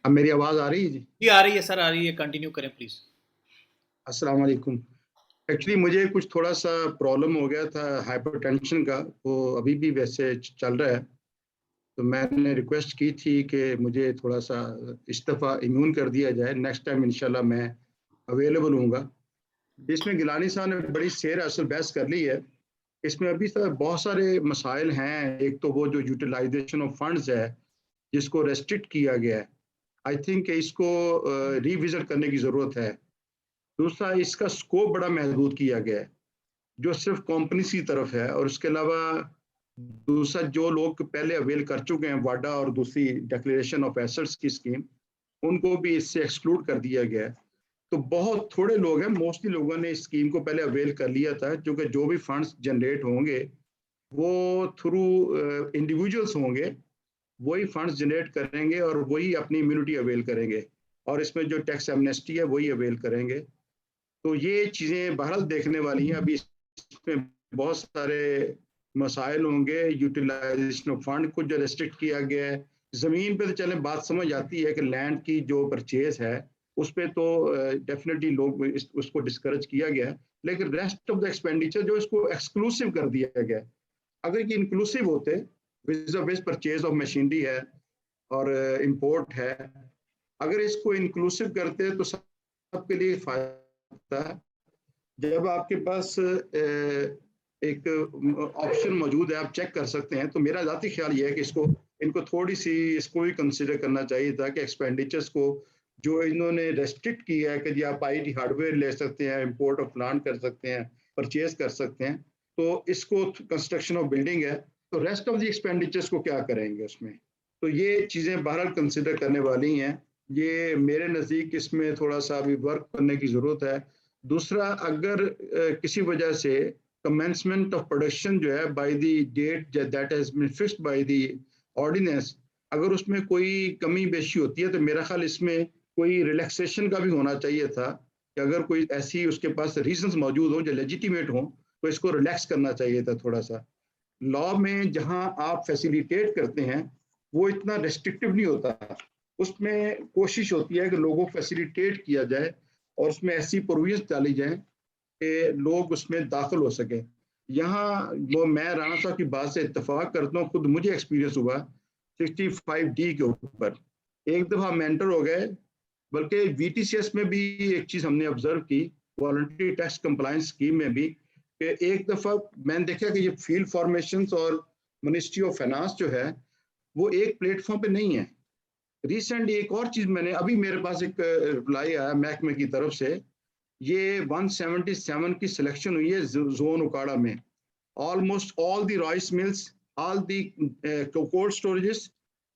Speaker 6: अब मेरी आवाज़ आ रही है जी?
Speaker 2: जी आ रही है सर, आ रही है, कंटिन्यू करें प्लीज़।
Speaker 6: अस्सलाम वालेकुम। एक्चुअली मुझे कुछ थोड़ा सा प्रॉब्लम हो गया था हाइपरटेंशन का, वो अभी भी वैसे चल रहा है। तो मैंने रिक्वेस्ट की थी कि मुझे थोड़ा सा इस दफ़ा इम्यून कर दिया जाए, नेक्स्ट टाइम इंशाल्लाह मैं अवेलेबल हूँगा। इसमें गिलानी साहब ने बड़ी सैर असल बहस कर ली है। इसमें अभी तक बहुत सारे मसाइल हैं। एक तो वो जो यूटिलाइजेशन ऑफ फंड्स है जिसको रेस्ट्रिक्ट किया गया है, आई थिंक इसको रिविजिट करने की ज़रूरत है। दूसरा, इसका स्कोप बड़ा महदूद किया गया है जो सिर्फ कंपनीज की तरफ है, और उसके अलावा दूसरा जो लोग पहले अवेल कर चुके हैं वाडा और दूसरी डिक्लेरेशन ऑफ एसेट्स की स्कीम, उनको भी इससे एक्सक्लूड कर दिया गया है। तो बहुत थोड़े लोग हैं, मोस्टली लोगों ने इस स्कीम को पहले अवेल कर लिया था, क्योंकि जो भी फंड्स जनरेट होंगे वो थ्रू इंडिविजुअल्स होंगे वही फंड्स जनरेट करेंगे और वही अपनी इम्यूनिटी अवेल करेंगे, और इसमें जो टैक्स एमनेस्टी है वही अवेल करेंगे। तो ये चीज़ें बहरहाल देखने वाली हैं। अभी इसमें बहुत सारे मसाइल होंगे, यूटिलाइजेशन ऑफ फंड कुछ जो रेस्ट्रिक्ट किया गया है। ज़मीन पे तो चले बात समझ आती है कि लैंड की जो परचेज है उस पर तो डेफिनेटली लोग उसको डिस्करेज किया गया है, लेकिन रेस्ट ऑफ द एक्सपेंडिचर जो इसको एक्सक्लूसिव कर दिया गया, अगर ये इंक्लूसिव होते, विज परचेज ऑफ मशीनरी है और इंपोर्ट है, अगर इसको इंक्लूसिव करते तो सबके लिए फायदा है। जब आपके पास एक ऑप्शन मौजूद है, आप चेक कर सकते हैं, तो मेरा ज़ाती ख्याल ये है कि इनको थोड़ी सी इसको भी कंसिडर करना चाहिए था कि एक्सपेंडिचर्स को जो इन्होंने रेस्ट्रिक्ट किया है कि जी आप आईटी हार्डवेयर ले सकते हैं, इंपोर्ट ऑफ प्लांट कर सकते हैं, परचेज कर सकते हैं, तो इसको कंस्ट्रक्शन ऑफ बिल्डिंग है, तो रेस्ट ऑफ द एक्सपेंडिचर्स को क्या करेंगे उसमें। तो ये चीज़ें बहरहाल कंसिडर करने वाली हैं। ये मेरे नज़दीक इसमें थोड़ा सा अभी वर्क करने की ज़रूरत है। दूसरा, अगर किसी वजह से commencement of production जो है by the date that has been fixed by the ordinance, अगर उसमें कोई कमी बेशी होती है तो मेरा ख्याल इसमें कोई रिलैक्सेशन का भी होना चाहिए था कि अगर कोई ऐसी उसके पास रीजंस मौजूद हो जो लेजिटिमेट हो तो इसको रिलैक्स करना चाहिए था थोड़ा सा। लॉ में जहां आप फैसिलिटेट करते हैं वो इतना रेस्ट्रिक्टिव नहीं होता, उसमें कोशिश होती है कि लोगों को फैसिलिटेट किया जाए और उसमें ऐसी प्रोविजन डाली जाए कि लोग उसमें दाखिल हो सके। यहाँ वो मैं राणा साहब की बात से इत्तेफाक करता हूँ, खुद मुझे एक्सपीरियंस हुआ 65D के ऊपर, एक दफ़ा मेंटर हो गए, बल्कि VTCS में भी एक चीज़ हमने ऑब्जर्व की, वॉलंटरी टैक्स कंप्लायंस स्कीम में भी, कि एक दफ़ा मैंने देखा कि ये फील्ड फॉर्मेशंस और मिनिस्ट्री ऑफ फाइनेंस जो है वो एक प्लेटफॉर्म पे नहीं है। रिसेंटली एक और चीज़ मैंने अभी मेरे पास एक रिप्लाई आया महकमे की तरफ से, ये 177 की सिलेक्शन हुई है जोन उकाड़ा में, almost all the rice mills, all the cold storages,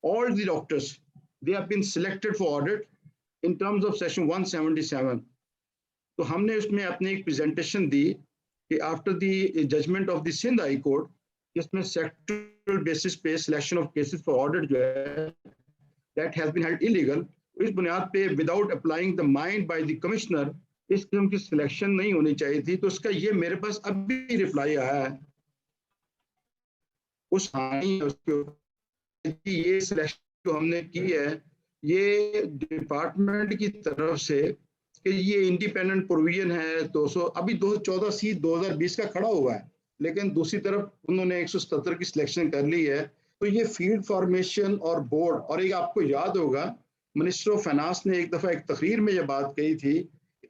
Speaker 6: all the doctors, they have been selected for audit in terms of section 177। तो हमने उसमें अपनी एक प्रेजेंटेशन दी कि after the judgment of the Sindh high court, जिसमें sectoral basis पे selection of cases for audit जो है that has been held illegal, इस बुनियाद पे without applying the mind by the commissioner इस किस्म की सिलेक्शन नहीं होनी चाहिए थी। तो उसका ये मेरे पास अभी रिप्लाई आया है उस ये सिलेक्शन जो हमने की है ये डिपार्टमेंट की तरफ से कि ये इंडिपेंडेंट प्रोविजन है 200, अभी 214C 2020 का खड़ा हुआ है, लेकिन दूसरी तरफ उन्होंने 177 की सिलेक्शन कर ली है। तो ये फील्ड फॉर्मेशन और बोर्ड, और एक आपको याद होगा मिनिस्टर ऑफ फाइनेंस ने एक दफ़ा एक तकरीर में ये बात कही थी,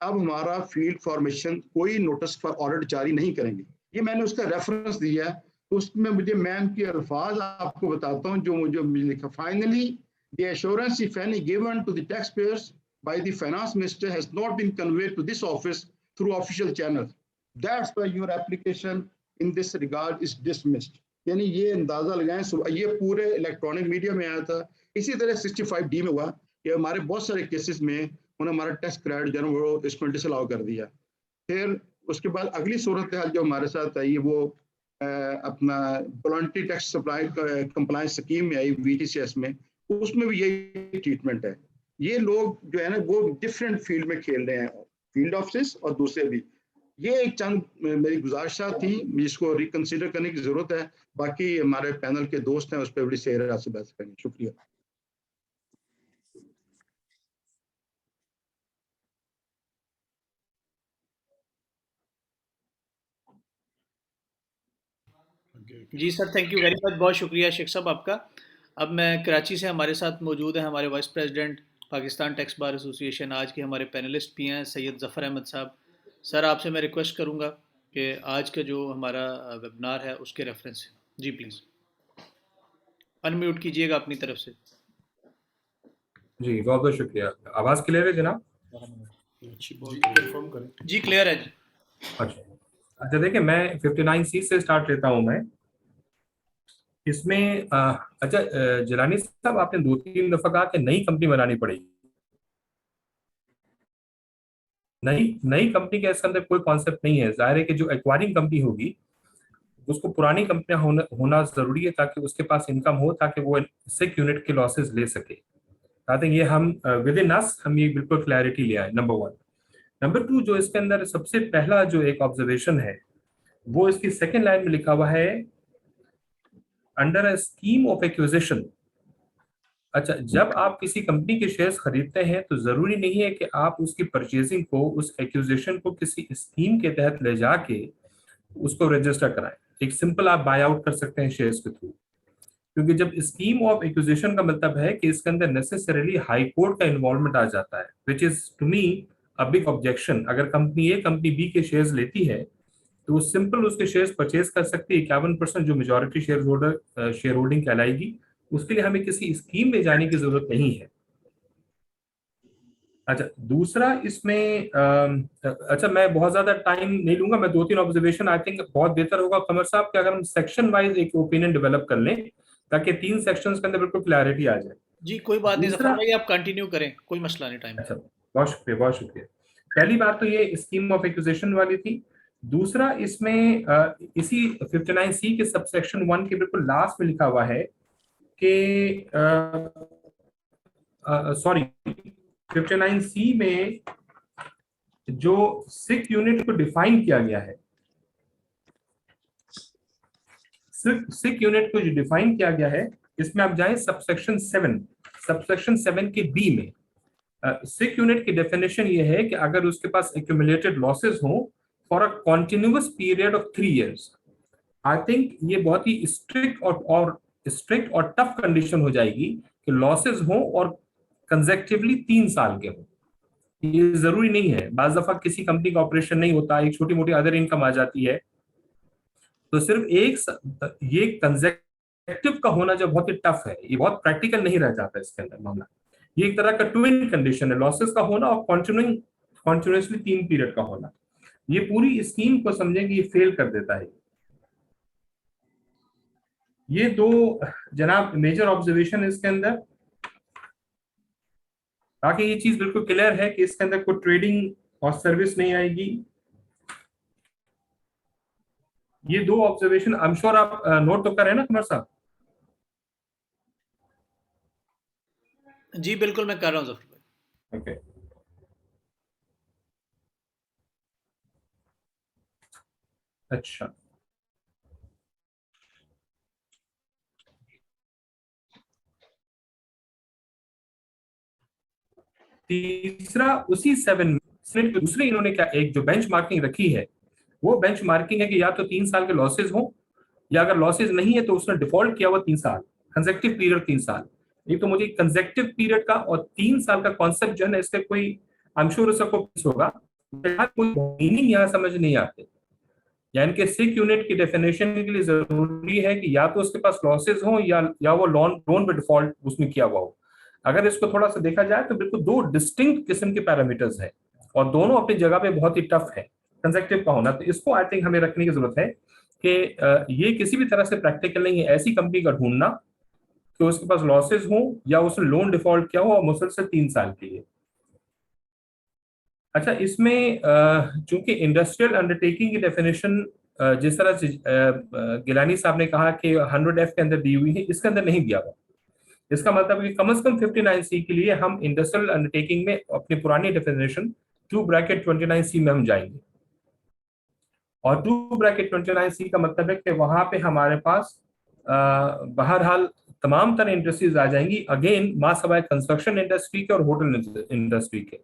Speaker 6: अब हमारा फील्ड फॉर्मेशन कोई नोटिस फॉर ऑडिट जारी नहीं करेंगे। ये मैंने उसका रेफरेंस दिया, तो उसमें मुझे मैम के अल्फाज आपको बताता हूँ जो मुझे लिखा, finally the assurance if any given to the tax payers by the finance minister has not been conveyed to this office through official channels. That's why your application in this regard is dismissed. यानी ये अंदाजा लगाएं, ये पूरे electronic media में आया था। इसी तरह 65D में हुआ कि हमारे बहुत सारे केसेस में उन्होंने हमारा टैक्स क्रेडिट जो है वो इसमें डिसअलाउ कर दिया। फिर उसके बाद अगली सूरत हाल जो हमारे साथ आई वो अपना voluntary tax supply compliance scheme में आई VTCS में, उसमें भी यही ट्रीटमेंट है। ये लोग जो है ना वो डिफरेंट फील्ड में खेल रहे हैं, फील्ड ऑफिस और दूसरे भी। ये एक चंद मेरी गुजारिशात थी जिसको रिकंसिडर करने की जरूरत है। बाकी हमारे पैनल के दोस्त हैं उस पर बड़ी सेहरा से बात करेंगे। शुक्रिया।
Speaker 2: जी sir, thank you very much, बहुत शुक्रिया शेख साहब आपका। अब मैं कराची से हमारे साथ मौजूद हैं हमारे vice president Pakistan tax bar association, आज के हमारे पैनलिस्ट भी हैं सैयद ज़फ़र अहमद साहब। सर आपसे मैं रिक्वेस्ट करूंगा कि आज का जो हमारा वेबिनार है उसके रेफरेंस से जी प्लीज़ अनम्यूट कीजिएगा अपनी तरफ से।
Speaker 7: जी बहुत बहुत शुक्रिया। आवाज़ क्लियर है जनाब?
Speaker 2: जी क्लियर है जी।
Speaker 7: अच्छा देखिए, मैं 59C से स्टार्ट लेता हूँ मैं इसमें। अच्छा जिलानी साहब, आपने 2-3 दफा कहा कि नई कंपनी बनानी पड़ेगी। नई कंपनी के इसके अंदर कोई कॉन्सेप्ट नहीं है। जाहिर है कि जो एक्वायरिंग कंपनी होगी उसको पुरानी कंपनियां होना जरूरी है ताकि उसके पास इनकम हो, ताकि वो सिक यूनिट के लॉसेस ले सके। आई थिंक ये हम विद इन अस हम ये बिल्कुल क्लैरिटी ले आए, नंबर 1। नंबर 2, जो इसके अंदर सबसे पहला जो एक ऑब्जर्वेशन है वो इसकी सेकेंड लाइन में लिखा हुआ है, under a scheme of acquisition. अच्छा, जब आप किसी कंपनी के शेयर्स खरीदते हैं तो जरूरी नहीं है कि आप उसकी परचेजिंग को, उस एक्विजिशन को किसी स्कीम के तहत ले जाके उसको रजिस्टर कराएं। एक सिंपल आप बाय आउट कर सकते हैं शेयर्स के थ्रू, क्योंकि जब स्कीम ऑफ एक्विजिशन का मतलब है कि इसके अंदर नेसेसरीली हाई कोर्ट का इन्वॉल्वमेंट आ जाता है, which is to me a big objection. अगर कंपनी ए कंपनी बी के शेयर्स लेती है तो सिंपल उसके शेयर्स परचेज कर सकती है, 51% जो मेजॉरिटी शेयर होल्डिंग कहलाएगी। उसके लिए हमें किसी स्कीम में जाने की जरूरत नहीं है। अच्छा, दूसरा इसमें अच्छा, मैं बहुत ज्यादा टाइम नहीं लूंगा, मैं 2-3 ऑब्जर्वेशन आई थिंक बहुत बेहतर होगा कमर साहब कि अगर हम सेक्शन वाइज एक ओपिनियन डेवलप कर लें ताकि 3 सेक्शंस के अंदर बिल्कुल क्लैरिटी आ जाए।
Speaker 2: जी कोई बात नहीं जफर
Speaker 7: दूसरा,
Speaker 2: भाई, आप कंटिन्यू करें, कोई मसला नहीं टाइम
Speaker 7: अच्छा, बहुत शुक्रिया, बहुत शुक्रिया। पहली बात तो ये स्कीम ऑफ एक्विजिशन वाली थी। दूसरा, इसमें इसी 59C के सबसेक्शन 1 के बिल्कुल लास्ट में लिखा हुआ है कि सॉरी 59C में जो सिक यूनिट को डिफाइन किया गया है, सिक यूनिट को जो डिफाइन किया गया है, इसमें आप जाएं सबसेक्शन 7 के बी में। सिक यूनिट की डेफिनेशन ये है कि अगर उसके पास एक्यूमुलेटेड लॉसेस हो for a continuous period of 3 years। I think ये बहुत ही स्ट्रिक्ट और टफ कंडीशन हो जाएगी कि लॉसेस हो और कंसेक्टिवली 3 साल के हो। ये जरूरी नहीं है, बाज दफा किसी कंपनी का ऑपरेशन नहीं होता, एक छोटी मोटी अदर इनकम आ जाती है, तो सिर्फ ये कंसेक्टिव का होना जो बहुत ही टफ है, ये बहुत प्रैक्टिकल नहीं रह जाता इसके अंदर मामला। ये एक तरह का ट्विन कंडीशन है, लॉसेस का होना और कॉन्टिन्यूसली 3 पीरियड का होना। ये पूरी स्कीम को समझेंगे, ये फेल कर देता है। ये 2 जनाब मेजर ऑब्जर्वेशन इसके अंदर। बाकी ये चीज बिल्कुल क्लियर है कि इसके अंदर कोई ट्रेडिंग और सर्विस नहीं आएगी। ये 2 ऑब्जर्वेशन आई एम श्योर आप नोट तो कर रहे हैं ना कुमार साहब?
Speaker 2: जी बिल्कुल मैं कर रहा हूँ जफर भाई।
Speaker 7: ओके, अच्छा, तीसरा उसी 7 में दूसरी इन्होंने क्या एक जो बेंच मार्किंग रखी है, वो बेंच मार्किंग है कि या तो 3 साल के लॉसेस हो, या अगर लॉसेस नहीं है तो उसने डिफॉल्ट किया हुआ 3 साल, कंसेक्टिव पीरियड 3 साल। नहीं तो मुझे कंसेक्टिव पीरियड का और 3 साल का कॉन्सेप्ट जो है ना, इसका कोई आई एम श्योर उसका कोई होगा, कोई मीनिंग यहाँ समझ नहीं आते। यानी कि सिक यूनिट की डेफिनेशन के लिए जरूरी है कि या तो उसके पास लॉसेस हो या वो लोन पे डिफॉल्ट उसमें किया हुआ हो। अगर इसको थोड़ा सा देखा जाए तो बिल्कुल 2 डिस्टिंक्ट किस्म के पैरामीटर्स हैं और दोनों अपनी जगह पे बहुत ही टफ है कंसेक्टिव का होना। तो इसको आई थिंक हमें रखने की जरूरत है कि ये किसी भी तरह से प्रैक्टिकल नहीं है ऐसी कंपनी का ढूंढना कि उसके पास लॉसेस हो या उसने लोन डिफॉल्ट किया हो और मुसलसल 3 साल के लिए। अच्छा, इसमें चूंकि इंडस्ट्रियल अंडरटेकिंग की डेफिनेशन जिस तरह से गिलानी साहब ने कहा कि 100F के अंदर दी हुई है, इसके अंदर नहीं दिया हुआ। इसका मतलब है कि कम 59C के लिए हम इंडस्ट्रियल अंडरटेकिंग में अपनी पुरानी डेफिनेशन 2(29C में हम जाएंगे। और 2(29C का मतलब है कि वहां पे हमारे पास बहरहाल तमाम तरह इंडस्ट्रीज आ जाएंगी, अगेन मां सवाए कंस्ट्रक्शन इंडस्ट्री के और होटल इंडस्ट्री के,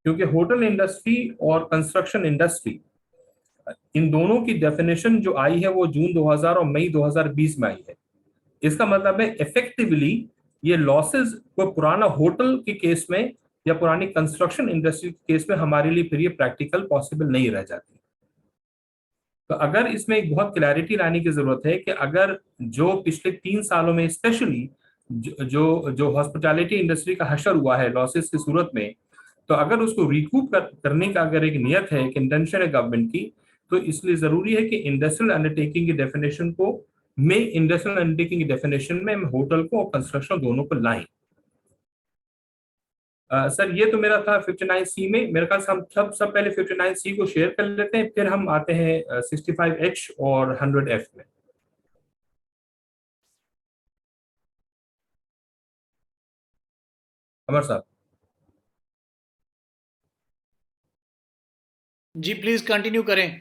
Speaker 7: क्योंकि होटल इंडस्ट्री और कंस्ट्रक्शन इंडस्ट्री इन दोनों की डेफिनेशन जो आई है वो जून 2000 और मई 2020 में आई है। इसका मतलब है इफेक्टिवली ये लॉसेस को पुराना होटल के केस में या पुरानी कंस्ट्रक्शन इंडस्ट्री के केस में हमारे लिए फिर ये प्रैक्टिकल पॉसिबल नहीं रह जाती। तो अगर इसमें एक बहुत क्लैरिटी लाने की जरूरत है कि अगर जो पिछले 3 सालों में स्पेशली जो हॉस्पिटैलिटी इंडस्ट्री का हशर हुआ है लॉसेस की सूरत में, तो अगर उसको रिकूप करने का अगर एक नियत है, एक इंटेंशन है गवर्नमेंट की, तो इसलिए जरूरी है कि इंडस्ट्रियल अंडरटेकिंग की डेफिनेशन में हम होटल को और कंस्ट्रक्शन दोनों को लाएं। सर ये तो मेरा था 59C में। मेरे ख्याल से हम सब पहले 59C को शेयर कर लेते हैं, फिर हम आते हैं 65H और 100F में। अमर साहब।
Speaker 2: जी प्लीज कंटिन्यू करें।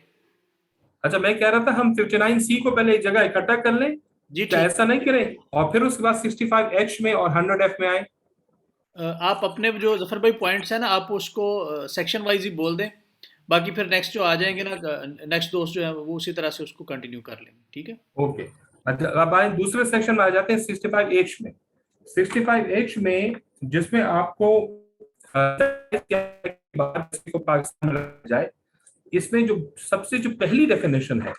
Speaker 7: अच्छा, मैं कह रहा था हम 59C को पहले एक जगह इकट्ठा कर लें,
Speaker 2: जी
Speaker 7: क्या ऐसा नहीं करें, और फिर उसके बाद 65H में और 100F में आए।
Speaker 2: आप अपने जो जफर भाई पॉइंट्स है ना, आप उसको सेक्शन वाइज ही बोल दें, बाकी फिर नेक्स्ट जो आ जाएंगे ना, नेक्स्ट दोस्त जो है वो उसी तरह से उसको कंटिन्यू कर लेंगे, ठीक है?
Speaker 7: ओके। अच्छा, अब आए दूसरे सेक्शन में आ जाते हैं 65H में। 65H में जिसमें आपको को पाकिस्तान में जाए, इसमें जो सबसे जो पहली डेफिनेशन है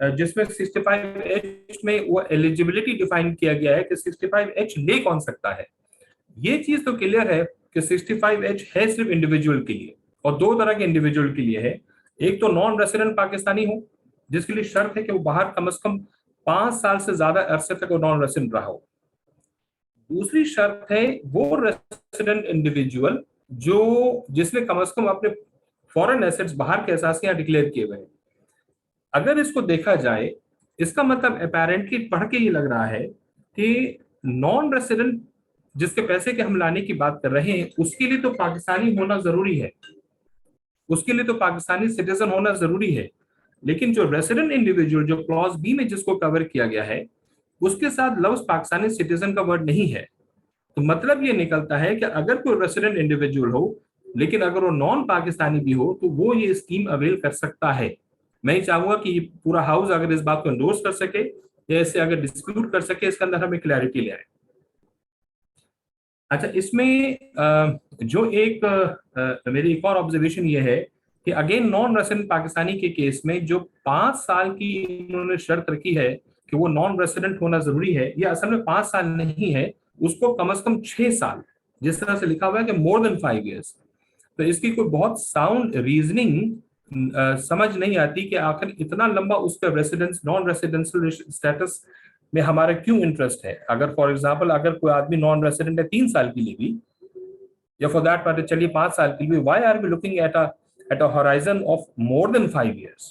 Speaker 7: जिसमें 65H में वो एलिजिबिलिटी डिफाइन किया गया है कि 65H ले कौन सकता है। ये चीज तो क्लियर है कि 65H है सिर्फ इंडिविजुअल के लिए, और दो तरह के इंडिविजुअल के लिए है। एक तो नॉन रेसिडेंट पाकिस्तानी हो, जिसके लिए शर्त है कि वो बाहर कम से कम 5 साल से ज्यादा अरसे तक वो नॉन रेसिडेंट रहा हो। दूसरी शर्त है वो रेसिडेंट इंडिविजुअल जिसने कम से कम अपने फॉरेन एसेट्स बाहर के एहसास यहाँ डिक्लेयर किए हुए हैं। अगर इसको देखा जाए, इसका मतलब अपेरेंटली पढ़ के ये लग रहा है कि नॉन रेसिडेंट जिसके पैसे के हम लाने की बात कर रहे हैं, उसके लिए तो पाकिस्तानी होना जरूरी है, उसके लिए तो पाकिस्तानी सिटीजन होना जरूरी है। लेकिन जो रेसिडेंट इंडिविजुअल जो क्लॉज बी में जिसको कवर किया गया है, उसके साथ लफ्ज पाकिस्तानी सिटीजन का वर्ड नहीं है। तो मतलब ये निकलता है कि अगर कोई रेसिडेंट इंडिविजुअल हो, लेकिन अगर वो नॉन पाकिस्तानी भी हो, तो वो ये स्कीम अवेल कर सकता है। मैं चाहूंगा कि पूरा हाउस अगर इस बात को एंडोर्स कर सके या इसे अगर डिस्प्यूट कर सके, इसके अंदर हमें क्लैरिटी ले आए। अच्छा, इसमें जो एक मेरी एक और ऑब्जर्वेशन ये है कि अगेन नॉन रेसिडेंट पाकिस्तानी के केस में जो 5 साल की इन्होंने शर्त रखी है कि वो नॉन रेसिडेंट होना जरूरी है, ये असल में 5 साल नहीं है, उसको कम से कम 6 साल, जिस तरह से लिखा हुआ है कि मोर देन 5 years। तो इसकी कोई बहुत साउंड रीजनिंग समझ नहीं आती कि आखिर इतना लंबा उसका रेसिडेंस नॉन रेसिडेंशियल स्टेटस में हमारा क्यों इंटरेस्ट है। अगर फॉर एग्जांपल अगर कोई आदमी नॉन रेसिडेंट है 3 साल के लिए भी, या फॉर दैट मैटर चलिए 5 साल के लिए, why are we looking at a horizon of more than 5 years?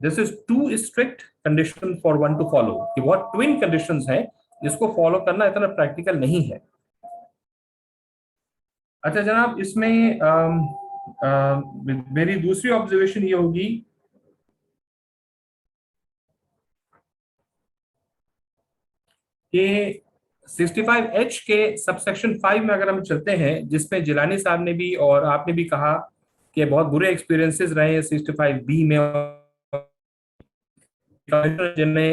Speaker 7: This is too strict condition for one to follow, कि बहुत ट्विन कंडीशंस हैं, इसको फॉलो करना इतना प्रैक्टिकल नहीं है। अच्छा जनाब, इसमें मेरी दूसरी ऑब्जर्वेशन ये होगी कि 65H के सबसेक्शन 5 में अगर हम चलते हैं, जिसमें जिलानी साहब ने भी और आपने भी कहा कि बहुत बुरे एक्सपीरियंसेस रहे हैं 65B में, जिनने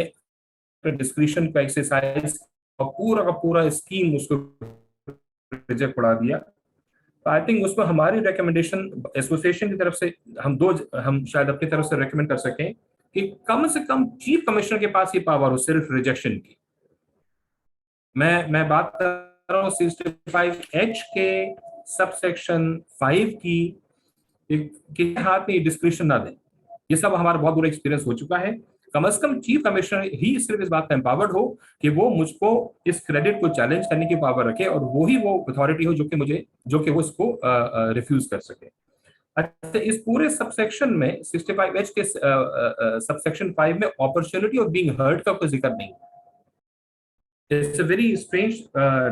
Speaker 7: डिस्क्रिशन को एक्सरसाइज और पूरा का पूरा स्कीम उसको रिजेक्ट पड़ा दिया। तो आई थिंक उसमें हमारी रिकमेंडेशन एसोसिएशन की तरफ से हम शायद अपनी तरफ से रिकमेंड कर सकें कि कम से कम चीफ कमिश्नर के पास ये पावर हो सिर्फ रिजेक्शन की। मैं बात कर रहा हूँ 65H के सबसेक्शन 5 की, के हाथ में डिस्क्रिप्शन ना दें। ये सब हमारा बहुत बुरा एक्सपीरियंस हो चुका है। कम से कम चीफ कमिश्नर ही सिर्फ इस बात का एम्पावर्ड हो कि वो मुझको इस क्रेडिट को चैलेंज करने की पावर रखे, और वो ही वो अथॉरिटी हो जो कि वो इसको रिफ्यूज कर सके। अच्छा, इस पूरे सबसेक्शन में 65H के सबसेक्शन 5 में अपॉर्चुनिटी ऑफ बीइंग हर्ड का कोई जिक्र नहीं। It's a very strange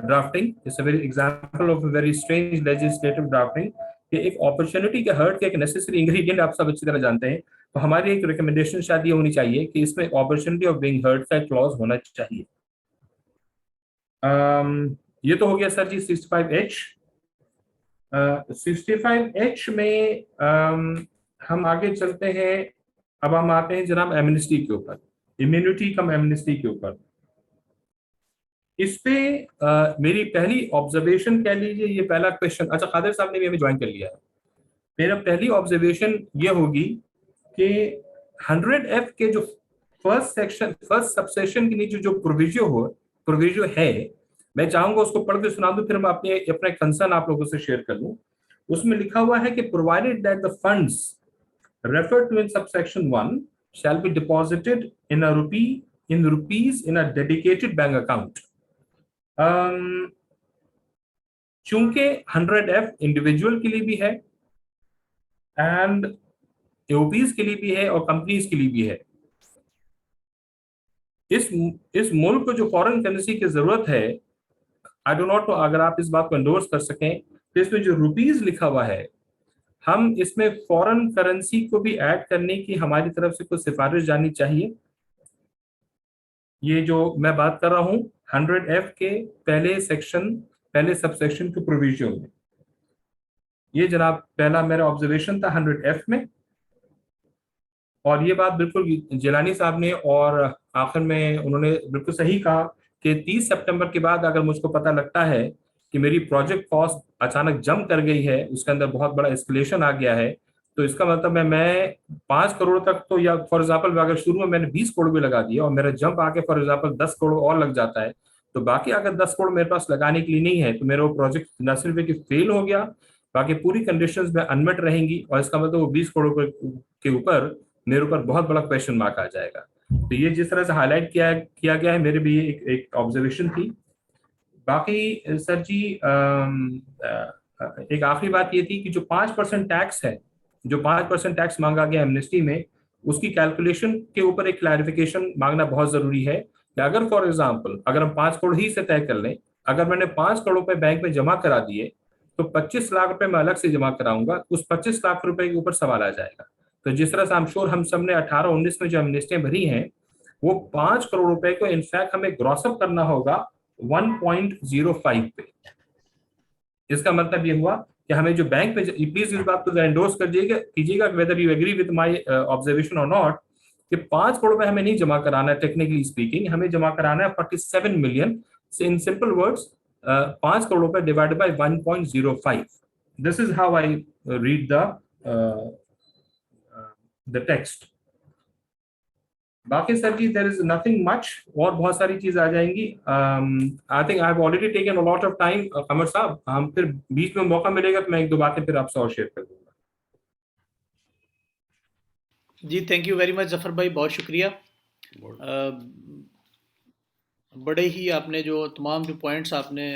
Speaker 7: drafting. It's a very example of a very strange legislative drafting. कि एक अपॉर्चुनिटी के हर्ट के एक नेसेसरी इंग्रेडिएंट आप सब अच्छी तरह जानते हैं। तो हमारी एक रिकमेंडेशन शायद ये होनी चाहिए कि इसमें अपॉर्चुनिटी ऑफ बीइंग हर्ट का क्लॉज होना चाहिए। ये तो हो गया सर जी 65H। 65H में हम आगे चलते हैं। अब हम आते हैं जनाब एमनेस्टी के ऊपर, इम्यूनिटी कम एमनेस्टी के ऊपर। इस पे मेरी पहली ऑब्जर्वेशन कह लीजिए, ये पहला क्वेश्चन, अच्छा कादिर साहब ने भी हमें ज्वाइन कर लिया है। मेरा पहली ऑब्जर्वेशन ये होगी कि 100F के जो फर्स्ट सबसेक्शन के नीचे जो प्रोविजो है, मैं चाहूंगा उसको पढ़ के सुना दूं, फिर मैं अपना कंसर्न आप लोगों से शेयर कर लूं। उसमें लिखा हुआ है कि provided that the funds referred to in subsection 1 shall be deposited in rupees in a dedicated bank account. चूंकि 100F इंडिविजुअल के लिए भी है एंड एओपीज के लिए भी है और कंपनीज के लिए भी है। इस मुल्क को जो फॉरेन करेंसी की जरूरत है, आई डो नॉट नो अगर आप इस बात को एंडोर्स कर सकें, तो इसमें जो रुपीज लिखा हुआ है, हम इसमें फॉरेन करेंसी को भी ऐड करने की हमारी तरफ से कुछ सिफारिश जानी चाहिए। ये जो मैं बात कर रहा हूं 100F के पहले सब सेक्शन के प्रोविजन में, ये जनाब पहला मेरा ऑब्जर्वेशन था 100F में। और ये बात बिल्कुल जिलानी साहब ने और आखिर में उन्होंने बिल्कुल सही कहा कि 30 सितंबर के बाद अगर मुझको पता लगता है कि मेरी प्रोजेक्ट कॉस्ट अचानक जंप कर गई है, उसके अंदर बहुत बड़ा एस्केलेशन आ गया है, तो इसका मतलब है मैं 5 करोड़ तक तो, या फॉर एग्जाम्पल अगर शुरू में मैंने 20 करोड़ भी लगा दिया और मेरा जंप आके फॉर एग्जाम्पल 10 करोड़ और लग जाता है, तो बाकी अगर 10 करोड़ मेरे पास लगाने के लिए नहीं है, तो मेरा वो प्रोजेक्ट न सिर्फ कि फेल हो गया, बाकी पूरी कंडीशंस में अनमेट रहेंगी, और इसका मतलब वो 20 करोड़ के ऊपर मेरे ऊपर बहुत बड़ा क्वेश्चन मार्क आ जाएगा। तो ये जिस तरह से हाईलाइट किया गया है, मेरे भी एक ऑब्जर्वेशन थी। बाकी सर जी एक आखिरी बात ये थी कि जो 5% टैक्स है, जो 5% टैक्स मांगा गया एमनेस्टी में, उसकी कैलकुलेशन के ऊपर एक क्लैरिफिकेशन मांगना बहुत जरूरी है कि अगर फॉर एग्जांपल अगर हम 5 करोड़ ही से तय कर लें, अगर मैंने 5 करोड़ रुपए बैंक में जमा करा दिए, तो 25 लाख रुपए मैं अलग से जमा कराऊंगा, उस 25 लाख रुपए के ऊपर सवाल आ जाएगा। तो जिस तरह से I'm sure हम सबने 18-19 में जो एमनेस्टियां भरी हैं, वो 5 करोड़ रुपए को इनफैक्ट हमें ग्रॉसअप करना होगा 1.05 पे। इसका मतलब ये हुआ कि हमें जो बैंक में, प्लीज इस बात को एंडोर्स कीजिएगा whether you agree with my observation और नॉट, कि 5 करोड़ रुपए हमें नहीं जमा कराना है, टेक्निकली स्पीकिंग हमें जमा कराना है 47 million. In simple words 5 crore रुपए divided by 1.05, this is how I read the text. बाकी सर जी देयर इज नथिंग मच, और बहुत सारी चीज आ जाएंगी। I think I have already taken a lot of time. Qamar साहब, हम फिर बीच में मौका मिलेगा तो मैं एक दो बातें फिर आपसे और शेयर कर दूंगा।
Speaker 2: जी thank you very much Zafar भाई, बहुत शुक्रिया। बड़े ही आपने जो तमाम जो पॉइंट्स आपने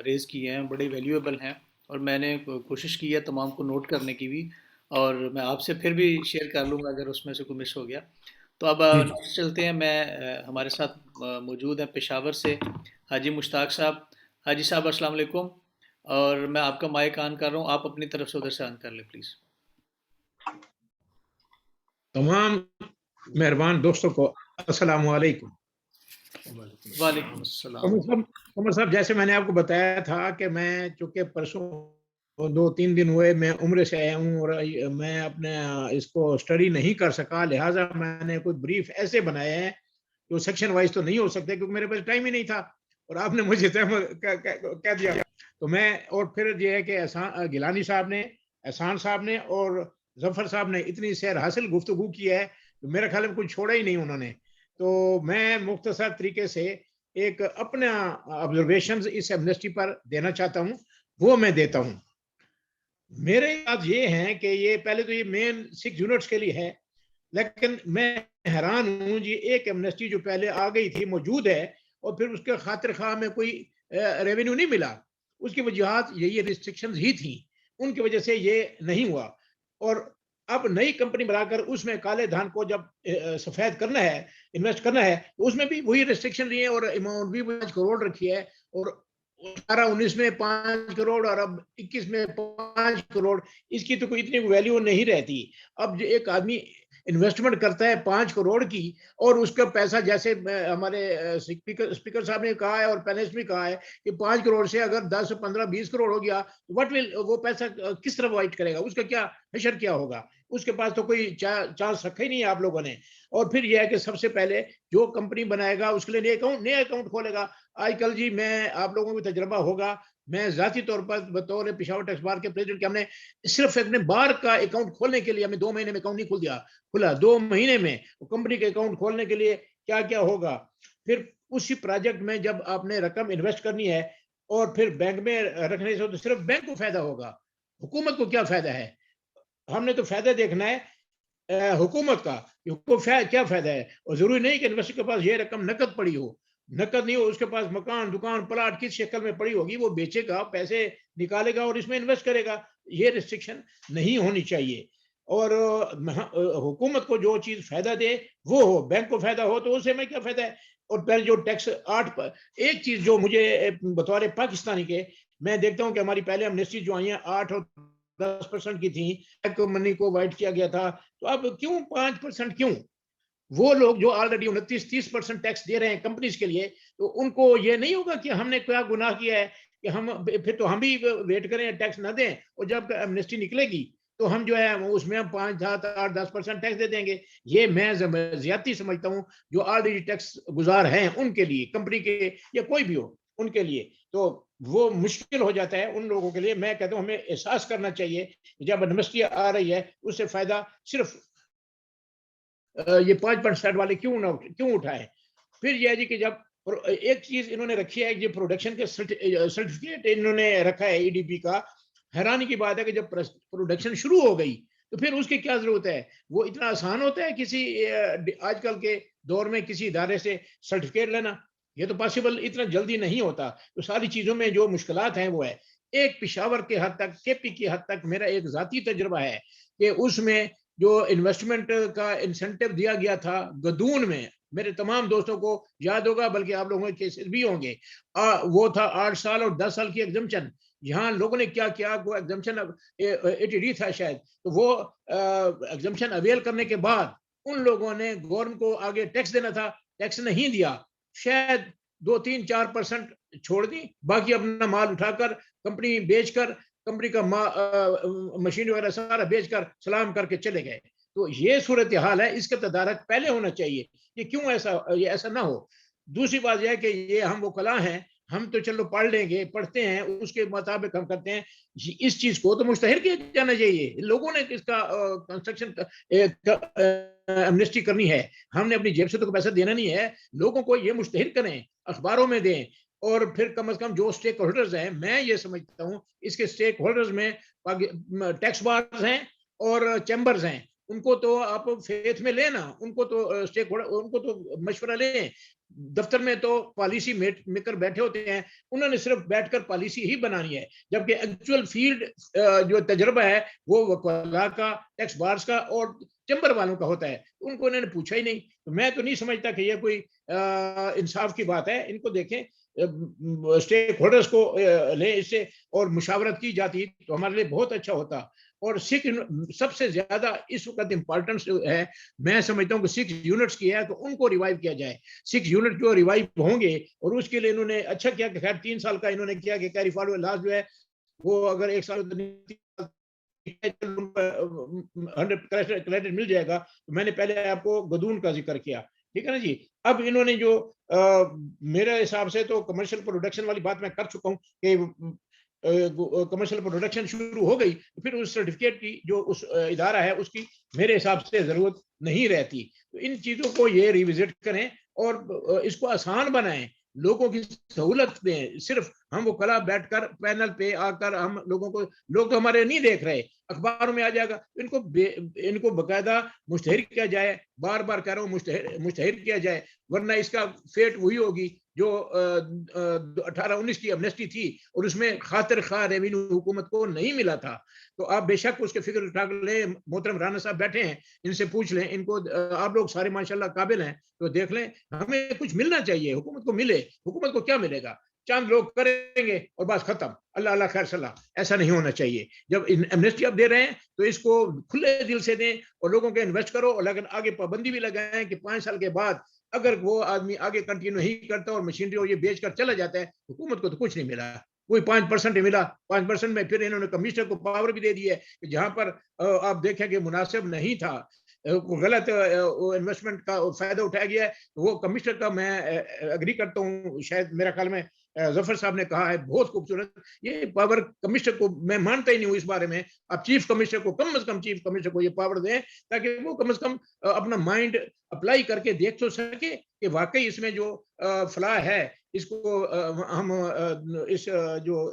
Speaker 2: रेज़ किए हैं बड़े वैल्यूएबल हैं, और मैंने कोशिश की है तमाम को नोट करने की भी, और मैं आपसे फिर भी शेयर कर लूँगा अगर उसमें से कोई मिस हो गया। तो अब
Speaker 7: जी
Speaker 2: नेक्स्ट चलते हैं। मैं हमारे साथ मौजूद हैं पेशावर से हाजी मुश्ताक साहब। हाजी साहब अस्सलाम वालेकुम, और मैं आपका माइक ऑन कर रहा हूँ, आप अपनी तरफ से उधर से ऑन कर लें प्लीज़।
Speaker 8: तमाम मेहरबान दोस्तों को अस्सलाम वालेकुम।
Speaker 2: वालेकुम अस्सलाम।
Speaker 8: कमर साहब, जैसे मैंने आपको बताया था कि मैं चूँकि परसों 2-3 दिन हुए मैं उम्र से आया हूँ और मैं अपने इसको स्टडी नहीं कर सका, लिहाजा मैंने कोई ब्रीफ ऐसे बनाए हैं जो सेक्शन वाइज तो नहीं हो सकते क्योंकि मेरे पास टाइम ही नहीं था, और आपने मुझे कह दिया। तो मैं, और फिर ये है कि गिलानी साहब ने, एहसान साहब ने और जफर साहब ने इतनी सैर हासिल गुफ्तगू की है तो मेरे ख्याल में कुछ छोड़ा ही नहीं उन्होंने। तो मैं मुख्तसर तरीके से एक अपना ऑब्जर्वेशंस इस एमनेस्टी पर देना चाहता हूँ, वो मैं देता हूँ। मेरे बात ये है कि ये पहले तो ये मेन 6 यूनिट्स के लिए है, लेकिन मैं हैरान हूँ जी, एक एमनेस्टी जो पहले आ गई थी मौजूद है और फिर उसके खातिर खा में कोई रेवेन्यू नहीं मिला, उसकी वजह यही रिस्ट्रिक्शंस ही थी, उनकी वजह से ये नहीं हुआ। और अब नई कंपनी बनाकर उसमें काले धान को जब सफेद करना है, इन्वेस्ट करना है, तो उसमें भी वही रिस्ट्रिक्शन लिए और अमाउंट भी 5 करोड़ रखी है, और 18-19 में 5 करोड़ और अब 21 में 5 करोड़, इसकी तो कोई इतनी वैल्यू नहीं रहती। अब जो एक आदमी इन्वेस्टमेंट करता है 5 करोड़ की और उसका पैसा, जैसे हमारे स्पीकर साहब ने कहा है और पैनलिस्ट भी कहा है कि 5 करोड़ से अगर 10, 15, 20 करोड़ हो गया तो व्हाट विल, वो पैसा किस तरह वाइट करेगा, उसका क्या हशर क्या होगा, उसके पास तो कोई चांस रखा ही नहीं है आप लोगों ने। और फिर यह है कि सबसे पहले जो कंपनी बनाएगा उसके लिए नया अकाउंट खोलेगा। आजकल जी, मैं आप लोगों को तजर्बा होगा, मैं जाती तौर पर बतौर पेशावर टैक्स बार के प्रेसिडेंट के, हमने सिर्फ अपने बार का अकाउंट खोलने के लिए हमें 2 महीने में अकाउंट नहीं खुला 2 महीने में कंपनी के अकाउंट खोलने के लिए क्या क्या होगा। फिर उसी प्रोजेक्ट में जब आपने रकम इन्वेस्ट करनी है और फिर बैंक में रखने से तो सिर्फ बैंक को फायदा होगा, हुकूमत को क्या फायदा है? हमने तो फायदा देखना है हुकूमत का, क्या फायदा है। और जरूरी नहीं कि इन्वेस्टर के पास ये रकम नकद पड़ी हो, नकद नहीं हो, उसके पास मकान, दुकान, प्लाट किस शक्ल में पड़ी होगी, वो बेचेगा, पैसे निकालेगा और इसमें इन्वेस्ट करेगा। ये रिस्ट्रिक्शन नहीं होनी चाहिए। और हुकूमत को जो चीज फायदा दे वो हो, बैंक को फायदा हो तो उससे हमें क्या फायदा है। और पहले जो टैक्स 8 पर, एक चीज जो मुझे बतौर पाकिस्तानी के मैं देखता हूँ कि हमारी पहले एमनेस्टी जो आई है 8 और 10% की थी, मनी को वाइट किया गया था, तो अब क्यों 5% क्यों? वो लोग जो ऑलरेडी 29-30% टैक्स दे रहे हैं कंपनीज के लिए, तो उनको ये नहीं होगा कि हमने क्या गुनाह किया है कि हम फिर तो हम भी वेट करें टैक्स ना दें, और जब एमनेस्टी निकलेगी तो हम जो है उसमें हम 5, 7, 8, 10% टैक्स दे देंगे। ये मैं ज्यादती समझता हूँ जो ऑलरेडी टैक्स गुजार हैं उनके लिए, कंपनी के या कोई भी हो उनके लिए, तो वो मुश्किल हो जाता है उन लोगों के लिए। मैं कहता हूँ हमें एहसास करना चाहिए जब एमनेस्टी आ रही है उससे फायदा सिर्फ ये 5% वाले क्यों उठाए। फिर यह जी कि जब एक चीज इन्होंने रखी है, ये प्रोडक्शन के सर्टिफिकेट इन्होंने रखा है ईडीपी का। हैरानी की बात है कि जब प्रोडक्शन शुरू हो गई तो फिर उसकी क्या जरूरत है? वो इतना आसान होता है किसी आजकल के दौर में किसी इदारे से सर्टिफिकेट लेना? ये तो पॉसिबल इतना जल्दी नहीं होता। तो सारी चीजों में जो मुश्किलात हैं वो है। एक पिशावर के हद तक, केपी की हद तक मेरा एक जाती तजुर्बा है कि उसमें जो इन्वेस्टमेंट का इंसेंटिव दिया गया था गदून में, मेरे तमाम दोस्तों को याद होगा, बल्कि आप लोगों के केसेस भी होंगे, वो था 8 साल और 10 साल की एग्जम्पशन। यहाँ लोगों ने क्या किया, वो एग्जम्पशन 80D था शायद, तो वो एग्जम्पशन अवेल करने के बाद उन लोगों ने गवर्नमेंट को आगे टैक्स देना था, टैक्स नहीं दिया, शायद 2-3-4% छोड़ दी, बाकी अपना माल उठाकर कंपनी बेचकर, कंपनी का मशीन वगैरह सारा बेचकर सलाम करके चले गए। तो ये सूरत हाल है, इसका तदारक पहले होना चाहिए। ये क्यों ये ऐसा ना हो। दूसरी बात यह है कि ये हम वो कला हैं, हम तो चलो पढ़ लेंगे, पढ़ते हैं, उसके मुताबिक हम करते हैं। इस चीज को तो मुस्तहिर किया जाना चाहिए। लोगों ने इसका कंस्ट्रक्शन एमनेस्टी करनी है, हमने अपनी जेब से तो पैसा देना नहीं है। लोगों को ये मुस्तहिर करें, अखबारों में दें, और फिर कम से कम जो स्टेक होल्डर्स हैं, मैं ये समझता हूँ इसके स्टेक होल्डर्स में टैक्स बार्स हैं और चैम्बर्स हैं, उनको तो आप फेथ में लेना, उनको तो स्टेक होल्डर, उनको तो मशवरा लें। दफ्तर में तो पॉलिसी मेकर बैठे होते हैं, उन्होंने सिर्फ बैठकर पॉलिसी ही बनानी है, जबकि एक्चुअल फील्ड जो तजर्बा है वो वकला का, टैक्स बार्स का और चैम्बर वालों का होता है। उनको इन्होंने पूछा ही नहीं। तो मैं तो नहीं समझता कि ये कोई इंसाफ की बात है। इनको देखें, स्टेक होल्डर्स को ले इससे और मुशावरत की जाती तो हमारे लिए बहुत अच्छा होता। और 6 सबसे ज्यादा इस वक्त इम्पोर्टेंस है, मैं समझता हूँ कि 6 यूनिट्स की है, तो उनको रिवाइव किया जाए। 6 यूनिट जो रिवाइव होंगे, और उसके लिए इन्होंने अच्छा किया कि खैर 3 साल का इन्होंने किया कि कैरी फॉरवर्ड लॉस जो है वो अगर 1 साल 100 क्रेडिट मिल जाएगा। तो मैंने पहले आपको गदून का जिक्र किया, ठीक है ना जी। अब इन्होंने जो मेरे हिसाब से तो कमर्शियल प्रोडक्शन वाली बात मैं कर चुका हूँ कि कमर्शियल प्रोडक्शन शुरू हो गई तो फिर उस सर्टिफिकेट की जो उस इदारा है उसकी मेरे हिसाब से जरूरत नहीं रहती। तो इन चीजों को ये रिविजिट करें और इसको आसान बनाएं, लोगों की सहूलत दें। सिर्फ हम वो कला बैठकर पैनल पे आकर हम लोगों को, लोग तो हमारे नहीं देख रहे, अखबारों में आ जाएगा, इनको बकायदा मुश्तहिर किया जाए। बार बार कह रहा हूँ मुश्तहिर किया जाए, वरना इसका फेट वही होगी जो 18-19 की एमनेस्टी थी और उसमें खातिर खा रेवेन्यू हुकूमत को नहीं मिला था। तो आप बेशक उसके फिक्र उठा लें। मोहतरम राना साहब बैठे हैं, इनसे पूछ लें, इनको आप लोग सारे माशाल्लाह काबिल हैं, तो देख लें, हमें कुछ मिलना चाहिए, हुकूमत को मिले। हुकूमत को क्या मिलेगा? चंद लोग करेंगे और बस खत्म, अल्लाह अल्लाह खैर सलाह। ऐसा नहीं होना चाहिए। जब एमनेस्टी आप दे रहे हैं तो इसको खुले दिल से दें और लोगों के इन्वेस्ट करो, और लेकिन आगे पाबंदी भी लगाएं कि 5 साल के बाद अगर वो आदमी आगे कंटिन्यू नहीं करता और मशीनरी और ये बेचकर चला जाता है, हुकूमत को तो कुछ नहीं मिला, कोई 5% ही मिला। 5% में फिर इन्होंने कमिश्नर को पावर भी दे दी है कि जहां पर आप देखें कि मुनासिब नहीं था, गलत इन्वेस्टमेंट का फायदा उठाया गया है, वो कमिश्नर का मैं एग्री करता हूँ। शायद मेरा ख्याल में जफर साहब ने कहा है बहुत खूबसूरत, ये पावर कमिश्नर को मैं मानता ही नहीं हूँ इस बारे में। आप चीफ कमिश्नर को, कम से कम चीफ कमिश्नर को ये पावर दें ताकि वो कम से कम अपना माइंड अप्लाई करके देख तो सके कि वाकई इसमें जो फलाह है, इसको हम इस जो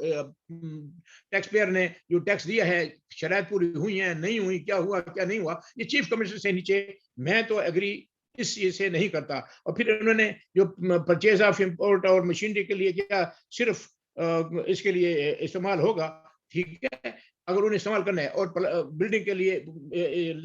Speaker 8: टैक्स पेयर ने जो टैक्स दिया है, शरायत पूरी हुई है नहीं हुई, क्या हुआ क्या नहीं हुआ, ये चीफ कमिश्नर से नीचे मैं तो एग्री इस चीज से नहीं करता। और फिर उन्होंने जो परचेज ऑफ इंपोर्ट और मशीनरी के लिए क्या सिर्फ इसके लिए इस्तेमाल होगा, ठीक है, अगर उन्हें इस्तेमाल करना है, और बिल्डिंग के लिए,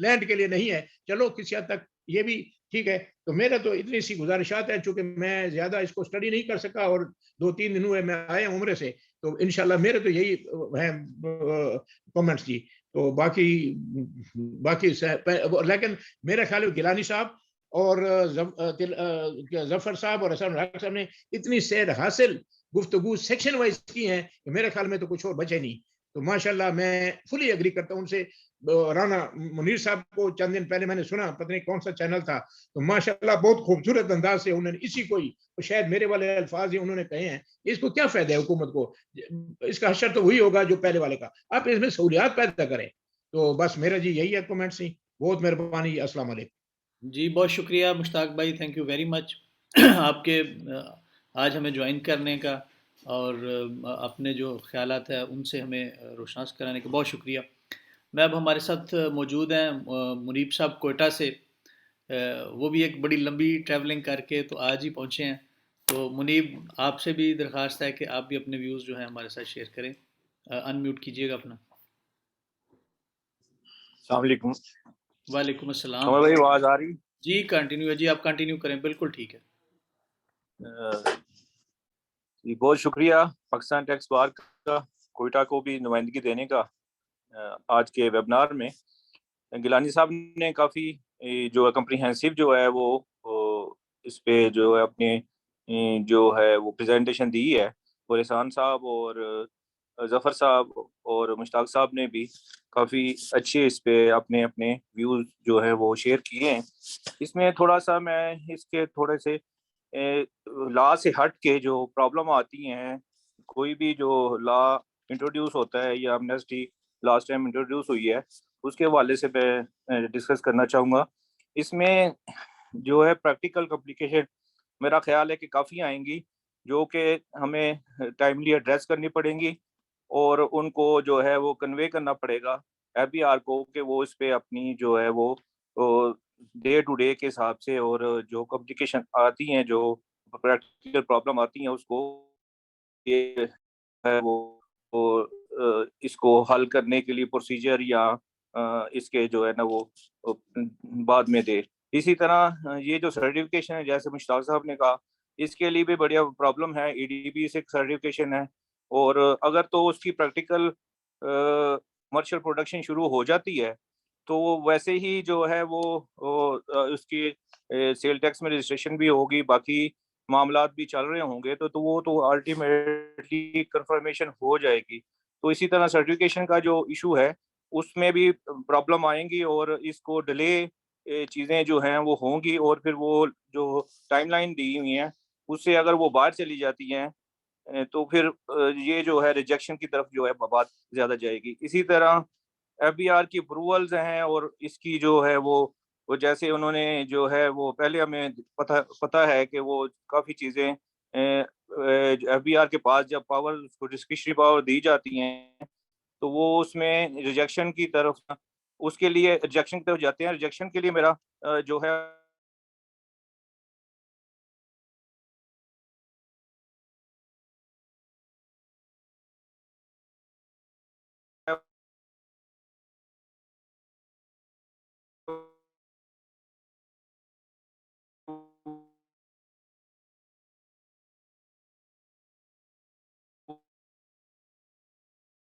Speaker 8: लैंड के लिए नहीं है, चलो किसी हद तक ये भी ठीक है। तो मेरा तो इतनी सी गुजारिशात है, चूंकि मैं ज्यादा इसको स्टडी नहीं कर सका और 2-3 दिन हुए मैं आया उम्र से, तो इंशाल्लाह मेरे तो यही है कमेंट्स जी। तो बाकी बाकी लेकिन मेरा ख्याल है गिलानी साहब और जफर साहब और हसन राग साहब ने इतनी सैर हासिल गुफ्तगू सेक्शन वाइज की हैं कि मेरे ख्याल में तो कुछ और बचे नहीं। तो माशाल्लाह मैं फुली एग्री करता हूं उनसे। राना मुनीर साहब को चंद दिन पहले मैंने सुना, पता नहीं कौन सा चैनल था, तो माशाल्लाह बहुत खूबसूरत अंदाज से उन्होंने इसी को ही, तो शायद मेरे वाले अल्फाज ही उन्होंने कहे हैं, इसको क्या फायदा है हुकूमत को, इसका हशर तो वही होगा जो पहले वाले का, आप इसमें सहूलियात पैदा करें। तो बस मेरा जी यही है कमेंट्स ही। बहुत मेहरबानी, अस्सलाम वालेकुम।
Speaker 2: जी बहुत शुक्रिया मुश्ताक भाई, थैंक यू वेरी मच आपके आज हमें ज्वाइन करने का और अपने जो ख्यालात है उनसे हमें रोशनास कराने का बहुत शुक्रिया। मैं अब हमारे साथ मौजूद हैं मुनीब साहब कोयटा से, वो भी एक बड़ी लंबी ट्रैवलिंग करके तो आज ही पहुँचे हैं। तो मुनीब आपसे भी दरख्वास्त है कि आप भी अपने व्यूज़ जो हैं हमारे साथ शेयर करें। अनम्यूट कीजिएगा अपना।
Speaker 9: अस्सलाम वालेकुम।
Speaker 2: वालेकुम अस्सलाम।
Speaker 9: कमल भाई आवाज़ आ रही?
Speaker 2: जी कंटिन्यू है जी, आप कंटिन्यू करें, बिल्कुल ठीक है।
Speaker 9: जी बहुत शुक्रिया पाकिस्तान टैक्स बार का कोयटा को भी नुमाइंदगी देने का आज के वेबिनार में। गिलानी साहब ने काफ़ी जो है कम्प्रीहेंसिव जो है वो इस पे जो है अपने जो है वो प्रेजेंटेशन दी है, और एहसान साहब और ज़फ़र साहब और मुश्ताक साहब ने भी काफ़ी अच्छे इस पे अपने अपने व्यूज़ जो है वो शेयर किए हैं। इसमें थोड़ा सा मैं इसके थोड़े से लॉ से हट के जो प्रॉब्लम आती हैं, कोई भी जो लॉ इंट्रोड्यूस होता है या एमनेस्टी लास्ट टाइम इंट्रोड्यूस हुई है, उसके हवाले से मैं डिस्कस करना चाहूँगा। इसमें जो है प्रैक्टिकल कॉम्प्लिकेशन मेरा ख्याल है कि काफ़ी आएंगी, जो कि हमें टाइमली एड्रेस करनी पड़ेंगी और उनको जो है वो कन्वे करना पड़ेगा एफबीआर को कि वो इस पे अपनी जो है वो डे टू डे के हिसाब से, और जो कॉम्प्लिकेशन आती हैं, जो प्रैक्टिकल प्रॉब्लम आती हैं, उसको ये है वो इसको हल करने के लिए प्रोसीजर या इसके जो है ना वो बाद में दे। इसी तरह ये जो सर्टिफिकेशन है, जैसे मुश्ताक साहब ने कहा, इसके लिए भी बढ़िया प्रॉब्लम है। ईडीपी से सर्टिफिकेशन है, और अगर तो उसकी प्रैक्टिकल कमर्शियल प्रोडक्शन शुरू हो जाती है तो वैसे ही जो है वो उसकी सेल टैक्स में रजिस्ट्रेशन भी होगी, बाकी मामलात भी चल रहे होंगे, तो वो तो अल्टीमेटली कंफर्मेशन हो जाएगी। तो इसी तरह सर्टिफिकेशन का जो इशू है उसमें भी प्रॉब्लम आएंगी, और इसको डिले चीज़ें जो हैं वो होंगी, और फिर वो जो टाइमलाइन दी हुई हैं उससे अगर वो बाहर चली जाती हैं तो फिर ये जो है रिजेक्शन की तरफ जो है बात ज़्यादा जाएगी। इसी तरह एफबीआर की अप्रूवल्स हैं, और इसकी जो है वो जैसे उन्होंने जो है वो पहले हमें पता है कि वो काफ़ी चीज़ें एफबीआर के पास जब पावर उसको डिस्क्रिशनरी पावर दी जाती हैं तो वो उसमें रिजेक्शन की तरफ, उसके लिए रिजेक्शन की तरफ जाते हैं। रिजेक्शन के लिए मेरा जो है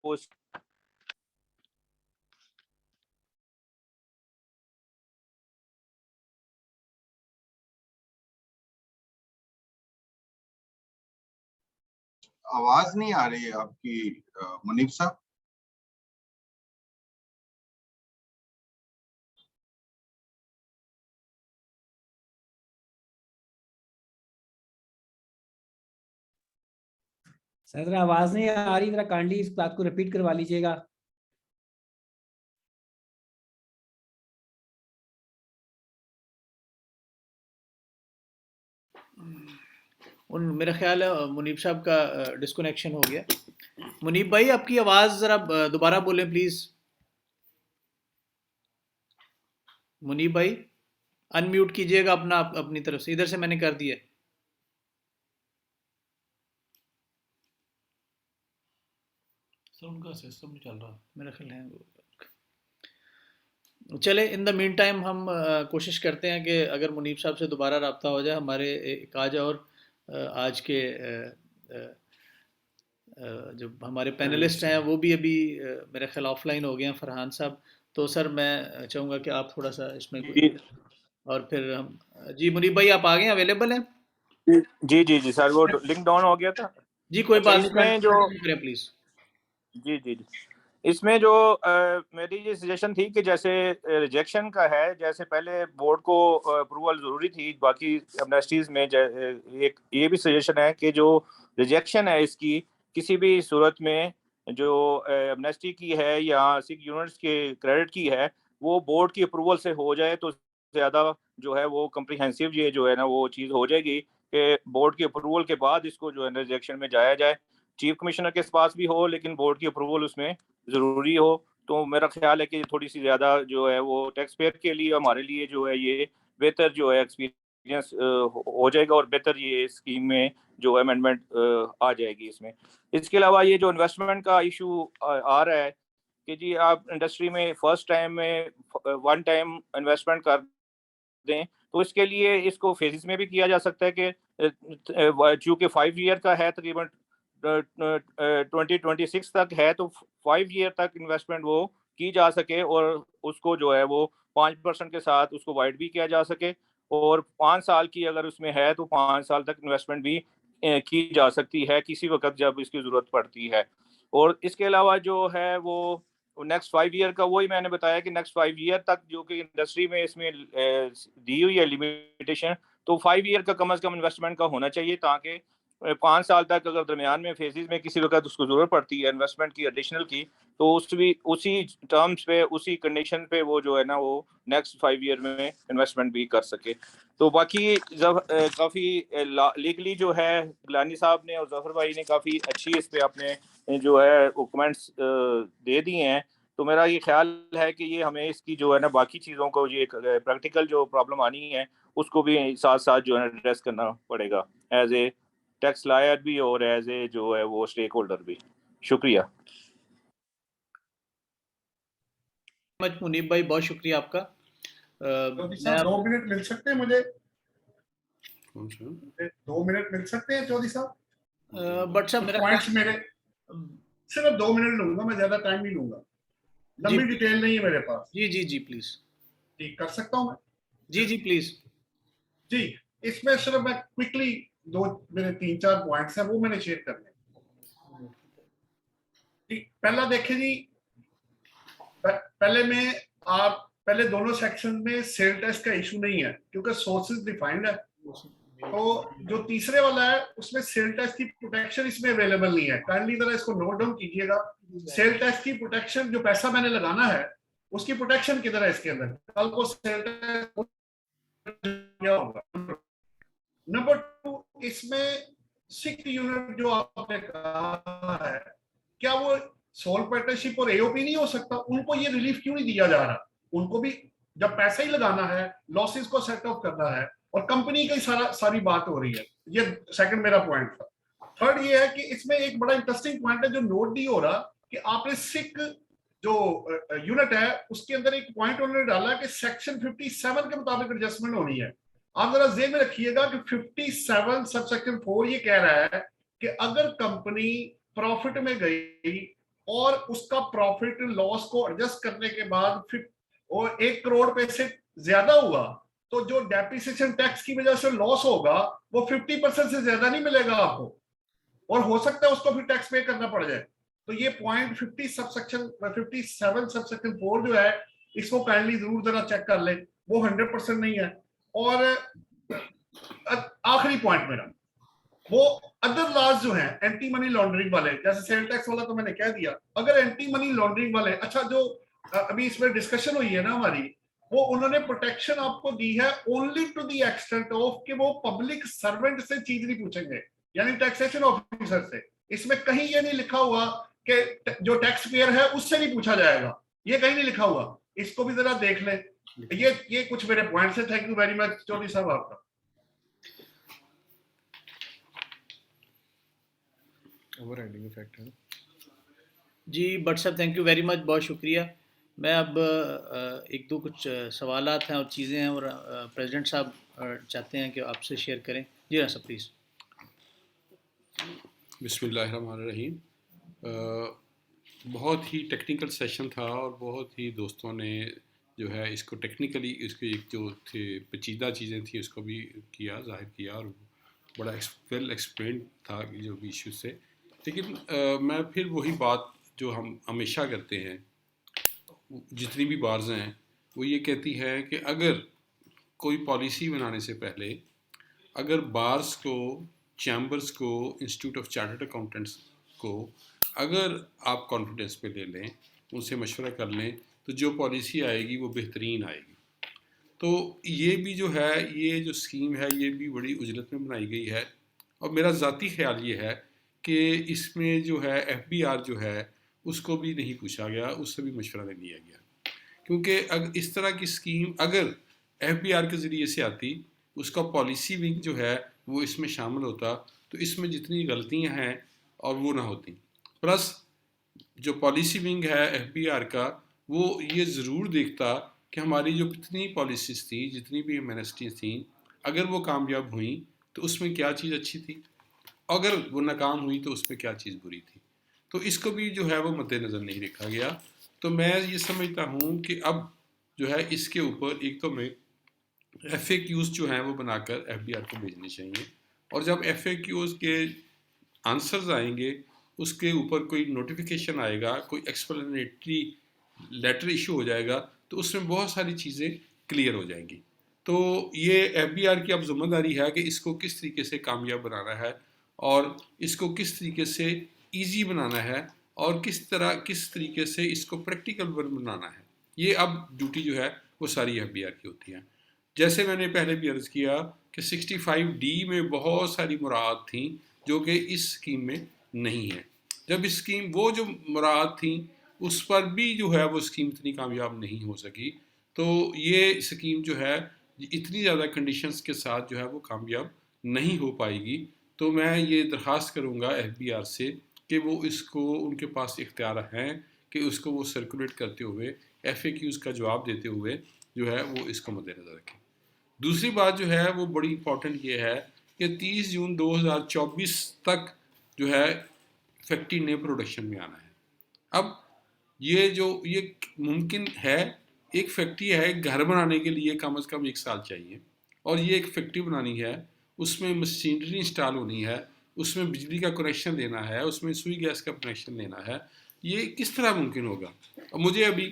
Speaker 9: उस
Speaker 10: आवाज नहीं आ रही है आपकी मुनीब साहब।
Speaker 11: सर आवाज नहीं आ रही, जरा काइंडली इस बात को रिपीट करवा लीजिएगा।
Speaker 2: मेरा ख्याल है मुनीब साहब का डिस्कनेक्शन हो गया। मुनीब भाई आपकी आवाज़ ज़रा दोबारा बोलें प्लीज़। मुनीब भाई अनम्यूट कीजिएगा अपना अपनी तरफ से, इधर से मैंने कर दिया।
Speaker 3: उनका सिस्टम चल रहा
Speaker 2: मेरा ख्याल है। चले, इन द मीन टाइम हम कोशिश करते हैं कि अगर मुनीब साहब से दोबारा रब्ता हो जाए। हमारे एक आज और आज के जो हमारे पैनलिस्ट हैं वो भी अभी मेरे ख्याल ऑफलाइन हो गए हैं, फरहान साहब। तो सर मैं चाहूँगा कि आप थोड़ा सा इसमें कोई, और फिर हम जी मुनीब भाई आप आ गए, अवेलेबल हैं?
Speaker 9: जी जी जी सर, वो लिंक डाउन हो गया था
Speaker 2: जी कोई
Speaker 9: अच्छा,
Speaker 2: बात नहीं,
Speaker 9: इसमें जो
Speaker 2: करें प्लीज।
Speaker 9: जी जी जी इसमें जो मेरी ये सजेशन थी कि जैसे रिजेक्शन का है, जैसे पहले बोर्ड को अप्रूवल ज़रूरी थी, बाकी एमनेस्टीज में एक ये भी सजेशन है कि जो रिजेक्शन है इसकी किसी भी सूरत में जो एमनेस्टी की है या सिक यूनिट्स के क्रेडिट की है, वो बोर्ड की अप्रूवल से हो जाए तो ज़्यादा जो है वो कम्प्रीहेंसिव ये जो है ना वो चीज़ हो जाएगी कि बोर्ड की अप्रूवल के बाद इसको जो है ना रिजेक्शन में जाया जाए। चीफ कमिश्नर के पास भी हो लेकिन बोर्ड की अप्रूवल उसमें ज़रूरी हो। तो मेरा ख्याल है कि थोड़ी सी ज़्यादा जो है वो टैक्स पेयर के लिए, हमारे लिए जो है ये बेहतर जो है एक्सपीरियंस हो जाएगा और बेहतर ये स्कीम में जो अमेंडमेंट आ जाएगी इसमें। इसके अलावा ये जो इन्वेस्टमेंट का इशू आ रहा है कि जी आप इंडस्ट्री में फर्स्ट टाइम में वन टाइम इन्वेस्टमेंट कर दें, तो इसके लिए इसको फेजेस में भी किया जा सकता है कि चूँकि 5 ईयर का है, तकरीबन 2026 तक है, तो 5 ईयर तक इन्वेस्टमेंट वो की जा सके और उसको जो है वो 5% के साथ उसको वाइड भी किया जा सके, और 5 साल की अगर उसमें है तो 5 साल तक इन्वेस्टमेंट भी की जा सकती है किसी वक्त जब इसकी ज़रूरत पड़ती है। और इसके अलावा जो है वो नेक्स्ट 5 ईयर का, वही मैंने बताया कि नेक्स्ट 5 ईयर तक जो कि इंडस्ट्री में इसमें दी हुई है लिमिटेशन, तो 5 ईयर का कम से कम इन्वेस्टमेंट का होना चाहिए, ताकि 5 साल तक अगर दरमियान में फेजेस में किसी वक्त उसको ज़रूरत पड़ती है इन्वेस्टमेंट की एडिशनल की, तो उसी टर्म्स पे उसी कंडीशन पे वो जो है ना वो नेक्स्ट 5 ईयर में इन्वेस्टमेंट भी कर सके। तो बाकी जब काफ़ी लीगली जो है गिलानी साहब ने और जफर भाई ने काफ़ी अच्छी इस पे अपने जो है वो कमेंट्स दे दिए हैं। तो मेरा ये ख्याल है कि ये हमें इसकी जो है ना बाकी चीज़ों को ये प्रैक्टिकल जो प्रॉब्लम आनी है उसको भी साथ साथ जो है एड्रेस करना पड़ेगा, एज ए टैक्स लायर भी और एज ए जो है वो स्टेक होल्डर भी। शुक्रिया।
Speaker 2: मुनीब भाई बहुत शुक्रिया आपका।
Speaker 12: सर 2 मिनट मिल सकते हैं मुझे?
Speaker 5: कौन सा
Speaker 12: 2 मिनट मिल सकते हैं चौधरी साहब?
Speaker 2: बट साहब मेरा
Speaker 12: पॉइंट्स मेरे सिर्फ 2 मिनट लूंगा, मैं ज्यादा टाइम नहीं लूंगा, लंबी डिटेल नहीं है मेरे पास।
Speaker 2: जी जी जी प्लीज।
Speaker 12: ठीक कर सकता हूँ मैं?
Speaker 2: जी जी प्लीज
Speaker 12: जी। इसमें सिर्फ मैं क्विकली मेरे 3-4 पॉइंट्स हैं वो मैंने शेयर करने। पहला देखें जी, पहले दोनों सेक्शन में सेल टैक्स का इशू नहीं है क्योंकि सोर्सेज डिफाइंड है। तो जो तीसरे वाला है उसमें सेल टैक्स की प्रोटेक्शन इसमें अवेलेबल नहीं है। काइंडली जरा इसको नोट डाउन कीजिएगा। सेल टैक्स की प्रोटेक्शन, जो पैसा मैंने लगाना है उसकी प्रोटेक्शन किधर है इसके अंदर? कल को सेल टैक्स क्या होगा? नंबर 2, इसमें 6 यूनिट जो आपने कहा है, क्या वो सोल पार्टनरशिप और एओपी नहीं हो सकता? उनको ये रिलीफ क्यों नहीं दिया जा रहा? उनको भी जब पैसा ही लगाना है, लॉसेस को सेट ऑफ करना है, और कंपनी की सारी बात हो रही है। ये सेकंड मेरा पॉइंट था। थर्ड ये है कि इसमें एक बड़ा इंटरेस्टिंग पॉइंट है जो नोट नहीं हो रहा, कि आपने सिक जो यूनिट है उसके अंदर एक पॉइंट उन्होंने डाला कि सेक्शन 57 के मुताबिक एडजस्टमेंट होनी है। आप जरा जेब में रखिएगा कि 57 सबसेक्शन 4 ये कह रहा है कि अगर कंपनी प्रॉफिट में गई और उसका प्रॉफिट लॉस को एडजस्ट करने के बाद और 1 करोड़ पे से ज्यादा हुआ, तो जो डेप्रिसिएशन टैक्स की वजह से लॉस होगा वो 50% से ज्यादा नहीं मिलेगा आपको, और हो सकता है उसको फिर टैक्स पे करना पड़ जाए। तो ये पॉइंट 57 सबसेक्शन 4 जो है, इसको काइंडली जरूर जरा चेक कर ले, वो 100% नहीं है। और आखिरी पॉइंट मेरा, वो अदर लॉज जो हैं एंटी मनी लॉन्ड्रिंग वाले, जैसे सेल टैक्स वाला तो मैंने कह दिया, अगर एंटी मनी लॉन्ड्रिंग वाले, अच्छा जो अभी इसमें डिस्कशन हुई है ना हमारी, वो उन्होंने प्रोटेक्शन आपको दी है only to the extent of कि वो पब्लिक सर्वेंट से चीज नहीं पूछेंगे, यानी टैक्सेशन ऑफिसर से। इसमें कहीं ये नहीं लिखा हुआ कि जो टैक्स पेयर है उससे नहीं पूछा जाएगा, ये कहीं नहीं लिखा हुआ। इसको भी जरा देख लें। ये कुछ मेरे पॉइंट्स है। Thank you very much Chaudhary sahab आपका।
Speaker 4: ओवरराइडिंग इफेक्ट है।
Speaker 2: जी बट साहब थैंक यू वेरी मच, बहुत शुक्रिया। मैं अब एक दो कुछ सवालात हैं और चीज़ें हैं और प्रेसिडेंट साहब चाहते हैं कि आपसे शेयर करें। जी हाँ सर प्लीज़।
Speaker 5: बिस्मिल्लाहिर्रहमानिर्रहीम। बहुत ही टेक्निकल सेशन था और बहुत ही दोस्तों ने जो है इसको टेक्निकली इसके एक जो थे पेचीदा चीज़ें थी उसको भी किया, जाहिर किया और बड़ा वेल एक्सप्लेन था जो भी इशू से। लेकिन मैं फिर वही बात जो हम हमेशा करते हैं, जितनी भी बार्स हैं वो ये कहती है कि अगर कोई पॉलिसी बनाने से पहले अगर बार्स को, चैम्बर्स को, इंस्टीट्यूट ऑफ चार्टर्ड अकाउंटेंट्स को अगर आप कॉन्फिडेंस पे ले लें, उनसे मशवरा कर लें, तो जो पॉलिसी आएगी वो बेहतरीन आएगी। तो ये भी जो है, ये जो स्कीम है ये भी बड़ी उजलत में बनाई गई है और मेरा ज़ाती ख्याल ये है कि इसमें जो है FBR जो है उसको भी नहीं पूछा गया, उससे भी मशवरा नहीं लिया गया, क्योंकि अगर इस तरह की स्कीम अगर FBR के ज़रिए से आती, उसका पॉलिसी विंग जो है वो इसमें शामिल होता, तो इसमें जितनी गलतियां हैं और वो ना होती। प्लस जो पॉलिसी विंग है FBR का, वो ये ज़रूर देखता कि हमारी जो कितनी पॉलिसीज़ थी, जितनी भी एमनेस्टीज थी, अगर वो कामयाब हुई तो उसमें क्या चीज़ अच्छी थी, अगर वो नाकाम हुई तो उसमें क्या चीज़ बुरी थी। तो इसको भी जो है वो मद्देनज़र नहीं रखा गया। तो मैं ये समझता हूँ कि अब जो है इसके ऊपर एक तो मैं FAQs जो हैं वो बनाकर FBR को भेजने चाहिए, और जब FAQs के आंसर्स आएंगे उसके ऊपर कोई नोटिफिकेशन आएगा, कोई एक्सप्लेनेटरी लेटर इशू हो जाएगा, तो उसमें बहुत सारी चीज़ें क्लियर हो जाएंगी। तो ये FBR की अब जिम्मेदारी है कि इसको किस तरीके से कामयाब बनाना है और इसको किस तरीके से ईजी बनाना है और किस तरीके से इसको प्रैक्टिकल बनाना है। ये अब ड्यूटी जो है वो सारी FBR की होती है। जैसे मैंने पहले भी अर्ज़ किया कि 65D में बहुत सारी मुराद थी जो कि इस स्कीम में नहीं है। जब इस स्कीम वो जो मुराद थी उस पर भी जो है वो स्कीम इतनी कामयाब नहीं हो सकी, तो ये स्कीम जो है इतनी ज़्यादा कंडीशंस के साथ जो है वो कामयाब नहीं हो पाएगी। तो मैं ये दरख्वास्त करूँगा FBR से कि वो इसको, उनके पास इख्तियार हैं कि उसको वो सर्कुलेट करते हुए FAQs का जवाब देते हुए जो है वो इसको मद्देनज़र रखें। दूसरी बात जो है वो बड़ी इंपॉर्टेंट ये है कि 30 जून 2024 तक जो है फैक्ट्री ने प्रोडक्शन में आना है। अब ये मुमकिन है, एक फैक्ट्री है, घर बनाने के लिए कम से कम 1 साल चाहिए, और ये एक फैक्ट्री बनानी है, उसमें मशीनरी इंस्टॉल होनी है, उसमें बिजली का कनेक्शन लेना है, उसमें सुई गैस का कनेक्शन लेना है, ये किस तरह मुमकिन होगा। और मुझे अभी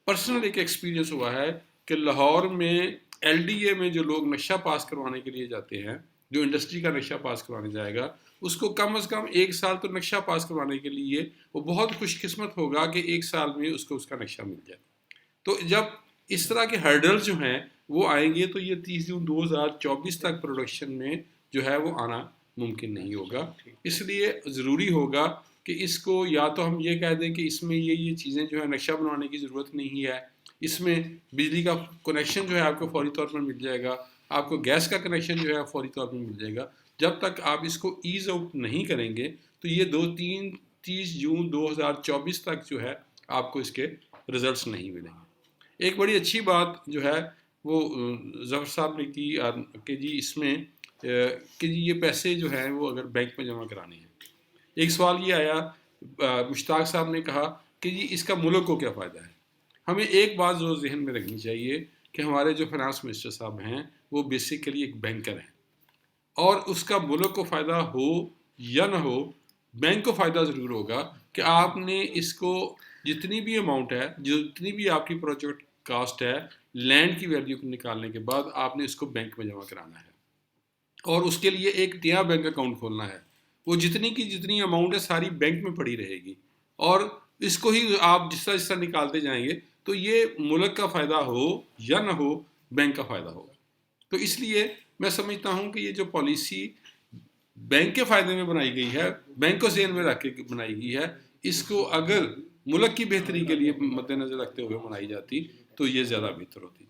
Speaker 5: पर्सनल एक एक्सपीरियंस हुआ है कि लाहौर में LDA में जो लोग नक्शा पास करवाने के लिए जाते हैं, जो इंडस्ट्री का नक्शा पास करवाने जाएगा, उसको कम से कम 1 साल तो नक्शा पास करवाने के लिए वो बहुत खुशकिस्मत होगा कि 1 साल में उसको उसका नक्शा मिल जाए। तो जब इस तरह के हर्डल्स जो हैं वो आएंगे तो ये 30 जून 2024 तक प्रोडक्शन में जो है वो आना मुमकिन नहीं होगा। इसलिए ज़रूरी होगा कि इसको या तो हम ये कह दें कि इसमें ये चीज़ें जो है नक्शा बनवाने की ज़रूरत नहीं है, इसमें बिजली का कनेक्शन जो है आपको फौरी तौर पर मिल जाएगा, आपको गैस का कनेक्शन जो है फौरी तौर पर मिल जाएगा। जब तक आप इसको ईज़ आउट नहीं करेंगे तो ये 30 जून 2024 तक जो है आपको इसके रिजल्ट्स नहीं मिलेंगे। एक बड़ी अच्छी बात जो है वो ज़फ़र साहब ने की कि जी इसमें कि जी ये पैसे जो हैं वो अगर बैंक में जमा कराने हैं। एक सवाल ये आया, मुश्ताक साहब ने कहा कि जी इसका मुल्क को क्या फ़ायदा है। हमें एक बात जो जहन में रखनी चाहिए कि हमारे जो फाइनेंस मिनिस्टर साहब हैं वो बेसिकली एक बैंकर हैं, और उसका मुल्क को फ़ायदा हो या ना हो, बैंक को फ़ायदा ज़रूर होगा कि आपने इसको जितनी भी अमाउंट है, जितनी भी आपकी प्रोजेक्ट कास्ट है, लैंड की वैल्यू को निकालने के बाद आपने इसको बैंक में जमा कराना है, और उसके लिए एक नया बैंक अकाउंट खोलना है। वो जितनी की जितनी अमाउंट है सारी बैंक में पड़ी रहेगी, और इसको ही आप जिस तरह निकालते जाएंगे तो ये मुल्क का फ़ायदा हो या ना हो, बैंक का फ़ायदा होगा। तो इसलिए मैं समझता हूँ कि ये जो पॉलिसी बैंक के फ़ायदे में बनाई गई है, बैंक को ज़हन में रख के बनाई गई है, इसको अगर मुल्क की बेहतरी के लिए मद्देनज़र रखते हुए बनाई जाती तो ये ज़्यादा बेहतर होती।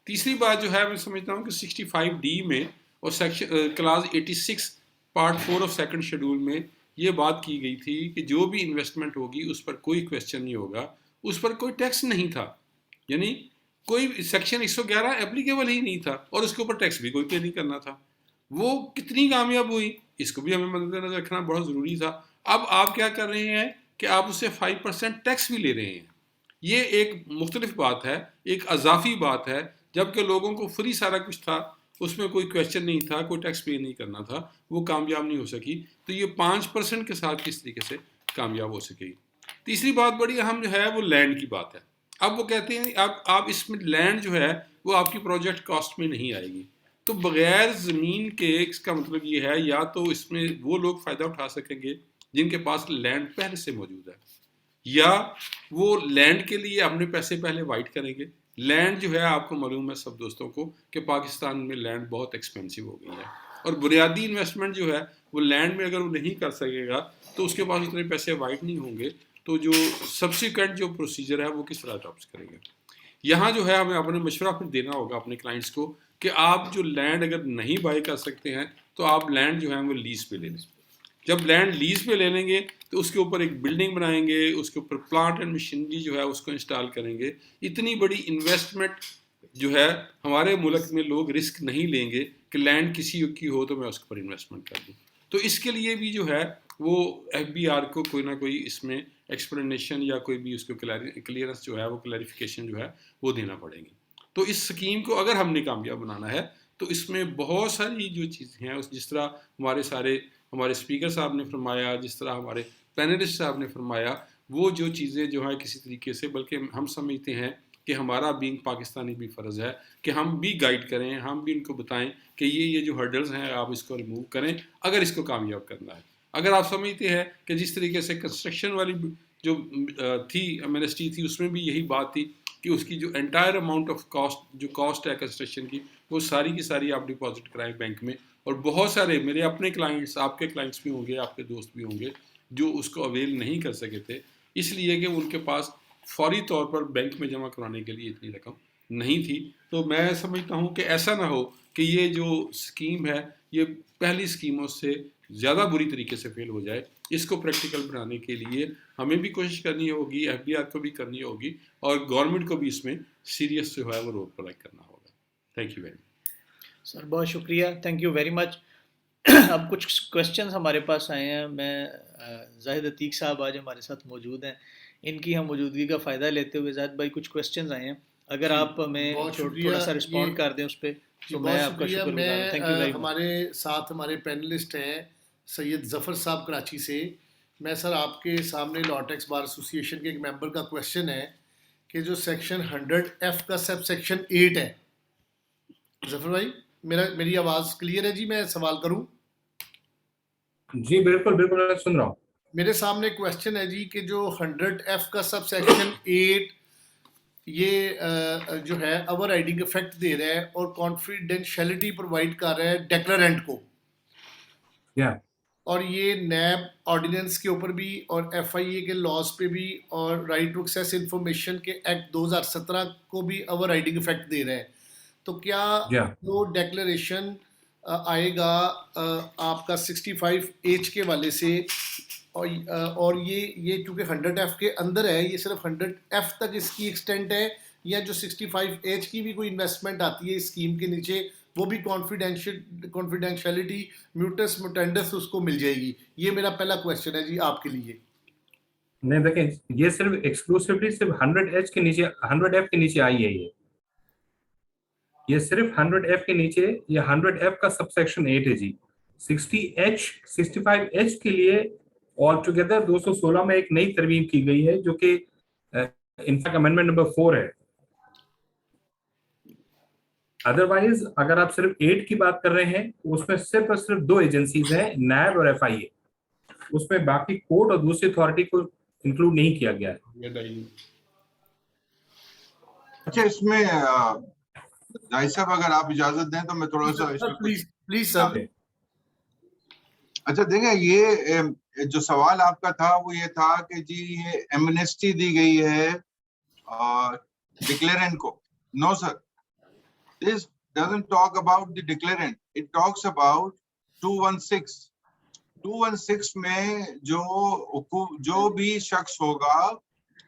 Speaker 5: तीसरी बात जो है मैं समझता हूँ कि 65D में और section class 86 part 4 of second schedule में ये बात की गई थी कि जो भी इन्वेस्टमेंट होगी उस पर कोई क्वेश्चन नहीं होगा, उस पर कोई टैक्स नहीं था, यानी कोई सेक्शन 111 एप्लीकेबल ही नहीं था और उसके ऊपर टैक्स भी कोई पे नहीं करना था। वो कितनी कामयाब हुई, इसको भी हमें मद्देनजर रखना बहुत ज़रूरी था। अब आप क्या कर रहे हैं कि आप उससे 5% टैक्स भी ले रहे हैं। ये एक मुख्तलिफ बात है, एक अजाफी बात है, जबकि लोगों को फ्री सारा कुछ था, उसमें कोई क्वेश्चन नहीं था, कोई टैक्स पे नहीं करना था, वो कामयाब नहीं हो सकी। तो ये 5% के साथ किस तरीके से कामयाब हो सकेगी। तीसरी बात बड़ी अहम जो है वो लैंड की बात है। अब वो कहते हैं आप इसमें लैंड जो है वो आपकी प्रोजेक्ट कॉस्ट में नहीं आएगी। तो बगैर ज़मीन के इसका मतलब ये है या तो इसमें वो लोग फ़ायदा उठा सकेंगे जिनके पास लैंड पहले से मौजूद है, या वो लैंड के लिए अपने पैसे पहले वाइट करेंगे। लैंड जो है आपको मालूम है सब दोस्तों को कि पाकिस्तान में लैंड बहुत एक्सपेंसिव हो गई है और बुनियादी इन्वेस्टमेंट जो है वो लैंड में अगर वो नहीं कर सकेगा तो उसके पास उतने पैसे वाइट नहीं होंगे, तो जो सब्सिक्वेंट जो प्रोसीजर है वो किस तरह अडॉप्ट करेंगे। यहाँ जो है हमें अपने मशवरा फिर देना होगा अपने क्लाइंट्स को कि आप जो लैंड अगर नहीं बाई कर सकते हैं तो आप लैंड जो है वो लीज पे ले लें। जब लैंड लीज पे ले लेंगे तो उसके ऊपर एक बिल्डिंग बनाएंगे, उसके ऊपर प्लांट एंड मशीनरी जो है उसको इंस्टॉल करेंगे। इतनी बड़ी इन्वेस्टमेंट जो है हमारे मुल्क में लोग रिस्क नहीं लेंगे कि लैंड किसी की हो तो मैं उसके ऊपर इन्वेस्टमेंट कर दूँ। तो इसके लिए भी जो है वो FBR को कोई ना कोई इसमें एक्सप्लेनेशन या कोई भी उसको क्लियरेंस जो है वो क्लैरिफिकेशन जो है वो देना पड़ेगी। तो इस स्कीम को अगर हमने कामयाब बनाना है तो इसमें बहुत सारी जो चीज़ें हैं जिस तरह हमारे स्पीकर साहब ने फरमाया, जिस तरह हमारे पैनलिस्ट साहब ने फरमाया, वो जो चीज़ें जो है किसी तरीके से, बल्कि हम समझते हैं कि हमारा बीइंग पाकिस्तानी भी फ़र्ज़ है कि हम भी गाइड करें, हम भी उनको बताएं कि ये जो हर्डल्स हैं आप इसको रिमूव करें अगर इसको कामयाब करना है। अगर आप समझते हैं कि जिस तरीके से कंस्ट्रक्शन वाली जो थी एमएनएसटी थी उसमें भी यही बात थी कि उसकी जो एंटायर अमाउंट ऑफ कॉस्ट है कंस्ट्रक्शन की वो सारी की सारी आप डिपॉजिट कराएं बैंक में। और बहुत सारे मेरे अपने क्लाइंट्स, आपके क्लाइंट्स भी होंगे, आपके दोस्त भी होंगे जो उसको अवेल नहीं कर सके थे इसलिए कि उनके पास फौरी तौर पर बैंक में जमा कराने के लिए इतनी रकम नहीं थी। तो मैं समझता हूँ कि ऐसा ना हो कि ये जो स्कीम है ये पहली स्कीमों से ज़्यादा बुरी तरीके से फेल हो जाए। इसको प्रैक्टिकल बनाने के लिए हमें भी कोशिश करनी होगी, FBR को भी करनी होगी और गवर्नमेंट को भी इसमें सीरियस जो है वो रोल प्ले करना होगा। Thank you very much
Speaker 2: sir, बहुत शुक्रिया, थैंक यू वेरी मच। अब कुछ क्वेश्चंस हमारे पास आए हैं। मैं जाहिद अतीक साहब आज हमारे साथ मौजूद हैं, इनकी हम मौजूदगी का फ़ायदा लेते हुए जाहिद भाई कुछ क्वेश्चंस आए हैं, अगर आप हमें थोड़ा सा रिस्पॉन्ड कर दें उस पर तो मैं आपका शुक्रिया। Thank you very much.
Speaker 4: हमारे साथ हमारे पैनलिस्ट हैं सैयद ज़फ़र साहब कराची से। मैं सर आपके सामने लॉ टैक्स बार एसोसिएशन के एक मेंबर का क्वेश्चन है कि जो सेक्शन 100F का सब सेक्शन 8 है। ज़फ़र भाई मेरी आवाज़ क्लियर है जी? मैं सवाल करूं?
Speaker 7: जी बिल्कुल बिल्कुल, मैं सुन रहा हूँ।
Speaker 4: मेरे सामने क्वेश्चन है जी कि जो 100F का सब सेक्शन 8 ये जो है ओवर राइडिंग इफेक्ट दे रहा है और कॉन्फिडेंशियलिटी प्रोवाइड कर रहा है डेक्लेरेंट को, और ये नैब ऑर्डिनेंस के ऊपर भी और FIA के लॉज पे भी और राइट टू एक्सेस इंफॉर्मेशन के एक्ट 2017 को भी ओवर राइडिंग इफेक्ट दे रहा है। तो क्या जो डेक्लेरेशन आएगा आपका 65H के वाले से और ये चूंकि 100F के अंदर है, ये सिर्फ 100F तक इसकी एक्सटेंट है, या जो 65H की भी कोई इन्वेस्टमेंट आती है इस स्कीम के नीचे वो भी कॉन्फिडेंशियलिटी म्यूटस मुटेंडस उसको मिल जाएगी? ये मेरा पहला क्वेश्चन है जी आपके लिए।
Speaker 7: नहीं देखें, ये सिर्फ एक्सक्लूसिवली सिर्फ 100H के नीचे 100F के नीचे आई है। ये सिर्फ 100F के नीचे, ये 100F का सबसेक्शन 8 है जी। 60H 65H के लिए ऑल टुगेदर 216 में एक नई तरमीम की गई है जो कि इनफैक्ट अमेंडमेंट नंबर 4 है। अदरवाइज अगर आप सिर्फ 8 की बात कर रहे हैं तो उसमें सिर्फ और सिर्फ 2 एजेंसीज हैं, नैब और FIA। उसमें बाकी कोर्ट और दूसरी अथॉरिटी को इंक्लूड नहीं किया गया है।
Speaker 10: अच्छा, इसमें जाहिद साहब अगर आप इजाजत दें तो मैं थोड़ा सा
Speaker 4: प्लीज सर।
Speaker 10: अच्छा देखें, ये जो सवाल आपका था वो ये था कि जी ये एमनेस्टी दी गई है डिक्लेरेंट को। No sir, this doesn't talk about the declarant, it talks about 216 216 में जो भी शख्स होगा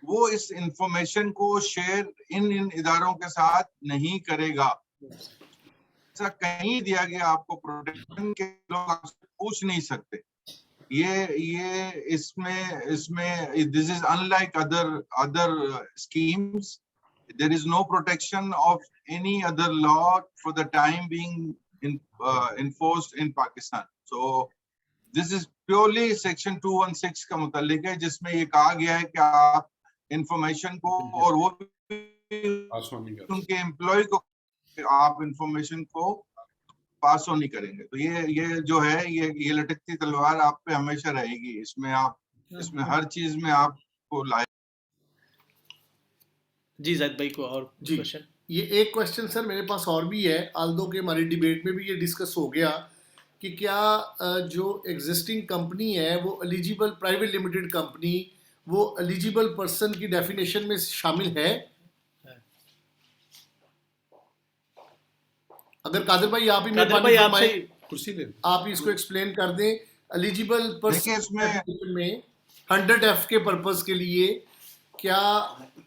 Speaker 10: वो इस इंफॉर्मेशन को शेयर इन इदारों के साथ नहीं करेगा। ऐसा कहीं दिया गया आपको प्रोटेक्शन के, लोग आपसे पूछ नहीं सकते। ये इसमें this is unlike other schemes. There is no protection of any other law for the time being enforced in Pakistan. So this is purely section 216 का मुतालिक है, जिसमें ये कहा गया है कि आप इंफॉर्मेशन को और वो उनके एम्प्लॉय को आप इंफॉर्मेशन को पास ऑन नहीं करेंगे। तो ये जो है ये लटकती तलवार आप पे हमेशा रहेगी। इसमें हर चीज में आपको लाए।
Speaker 2: जी जाहिद भाई को और क्वेश्चन?
Speaker 3: ये एक क्वेश्चन सर मेरे पास और भी है, आल्दो के हमारी डिबेट में भी ये डिस्कस हो गया कि क्या जो एग्जिस्टिंग कंपनी है वो एलिजिबल प्राइवेट लिमिटेड कंपनी वो एलिजिबल पर्सन की डेफिनेशन में शामिल है? अगर कादिर भाई आप ही कुर्सी ले आप इसको एक्सप्लेन कर दें। एलिजिबल पर्सन में 100F के पर्पस के लिए क्या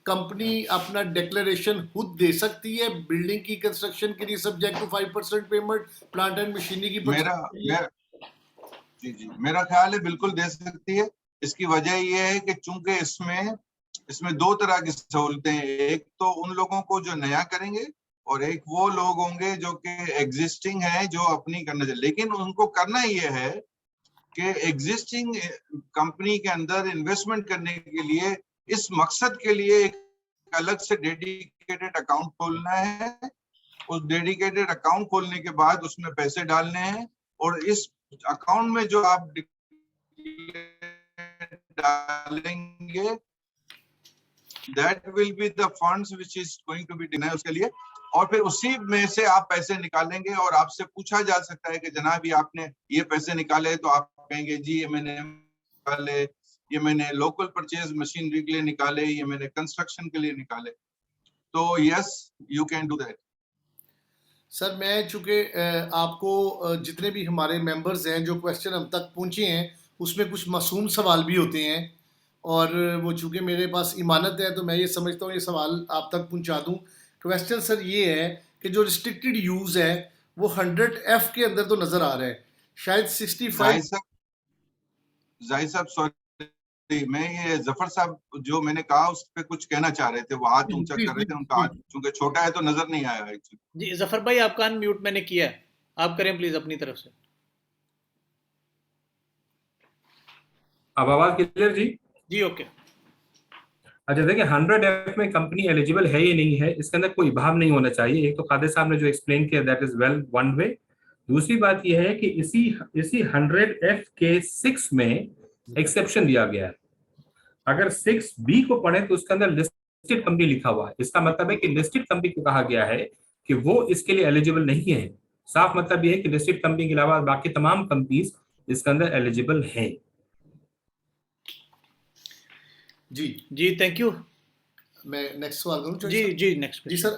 Speaker 3: कंपनी अपना डिक्लेरेशन खुद दे सकती है बिल्डिंग की कंस्ट्रक्शन के लिए subject to 5% payment, plant and machinery की?
Speaker 10: मेरा ख्याल है बिल्कुल दे सकती है। इसकी वजह यह है कि चूंकि इसमें दो तरह की सहूलतें हैं। एक तो उन लोगों को जो नया करेंगे और एक वो लोग होंगे जो कि एग्जिस्टिंग है जो अपनी करना चाहिए। लेकिन उनको करना ये है कि एग्जिस्टिंग कंपनी के अंदर इन्वेस्टमेंट करने के लिए इस मकसद के लिए एक अलग से डेडिकेटेड अकाउंट खोलना है। उस डेडिकेटेड अकाउंट खोलने के बाद उसमें पैसे डालने हैं और इस अकाउंट में जो आप डालेंगे that will be the funds which is going to be denied उसके लिए। और फिर उसी में से आप पैसे निकालेंगे और आपसे पूछा जा सकता है कि जनाब ये आपने ये पैसे निकाले, तो आप कहेंगे जी ये मैंने निकाले, ये मैंने लोकल परचेज मशीनरी के लिए निकाले, ये मैंने कंस्ट्रक्शन के लिए निकाले। तो yes you can do that.
Speaker 3: Sir मैं चूंकि आपको जितने भी हमारे मेंबर्स हैं जो क्वेश्चन हम तक पहुंचे हैं उसमें कुछ मासूम सवाल भी होते हैं और वो चूंकि मेरे पास इमानत है तो मैं ये समझता हूँ ये सवाल आप तक पहुंचा दूँ। क्वेश्चन सर ये है कि जो रिस्ट्रिक्टेड यूज है वो 100F के अंदर तो नजर आ रहा है, शायद 65।
Speaker 10: जाहिद साहब सॉरी, मैं ये जफर साहब जो मैंने कहा उस पे कुछ कहना चाह रहे थे, वो हाथ ऊंचा कर रहे थे, उनका हाथ चूंकि छोटा है तो नजर नहीं आया एक्चुअली।
Speaker 2: जी जफर भाई आपका अनम्यूट मैंने किया है, आप करें प्लीज अपनी तरफ से।
Speaker 7: अब आवाज क्लियर जी?
Speaker 2: जी ओके।
Speaker 7: अच्छा देखिए 100F में कंपनी एलिजिबल है या नहीं है इसके अंदर कोई भाव नहीं होना चाहिए। एक तो कादिर साहब ने जो एक्सप्लेन किया that is well one way. दूसरी बात यह है कि इसी 100F के 6 में एक्सेप्शन दिया गया है। अगर 6B को पढ़े तो उसके अंदर लिस्टेड कंपनी लिखा हुआ है। इसका मतलब है कि लिस्टेड कंपनी को कहा गया है कि वो इसके लिए एलिजिबल नहीं है। साफ मतलब ये है कि लिस्टेड कंपनी के अलावा बाकी तमाम कंपनीज इसके अंदर एलिजिबल हैं।
Speaker 3: जी थैंक यू। मैं नेक्स्ट सवाल करूं?
Speaker 2: जी नेक्स्ट।
Speaker 3: जी सर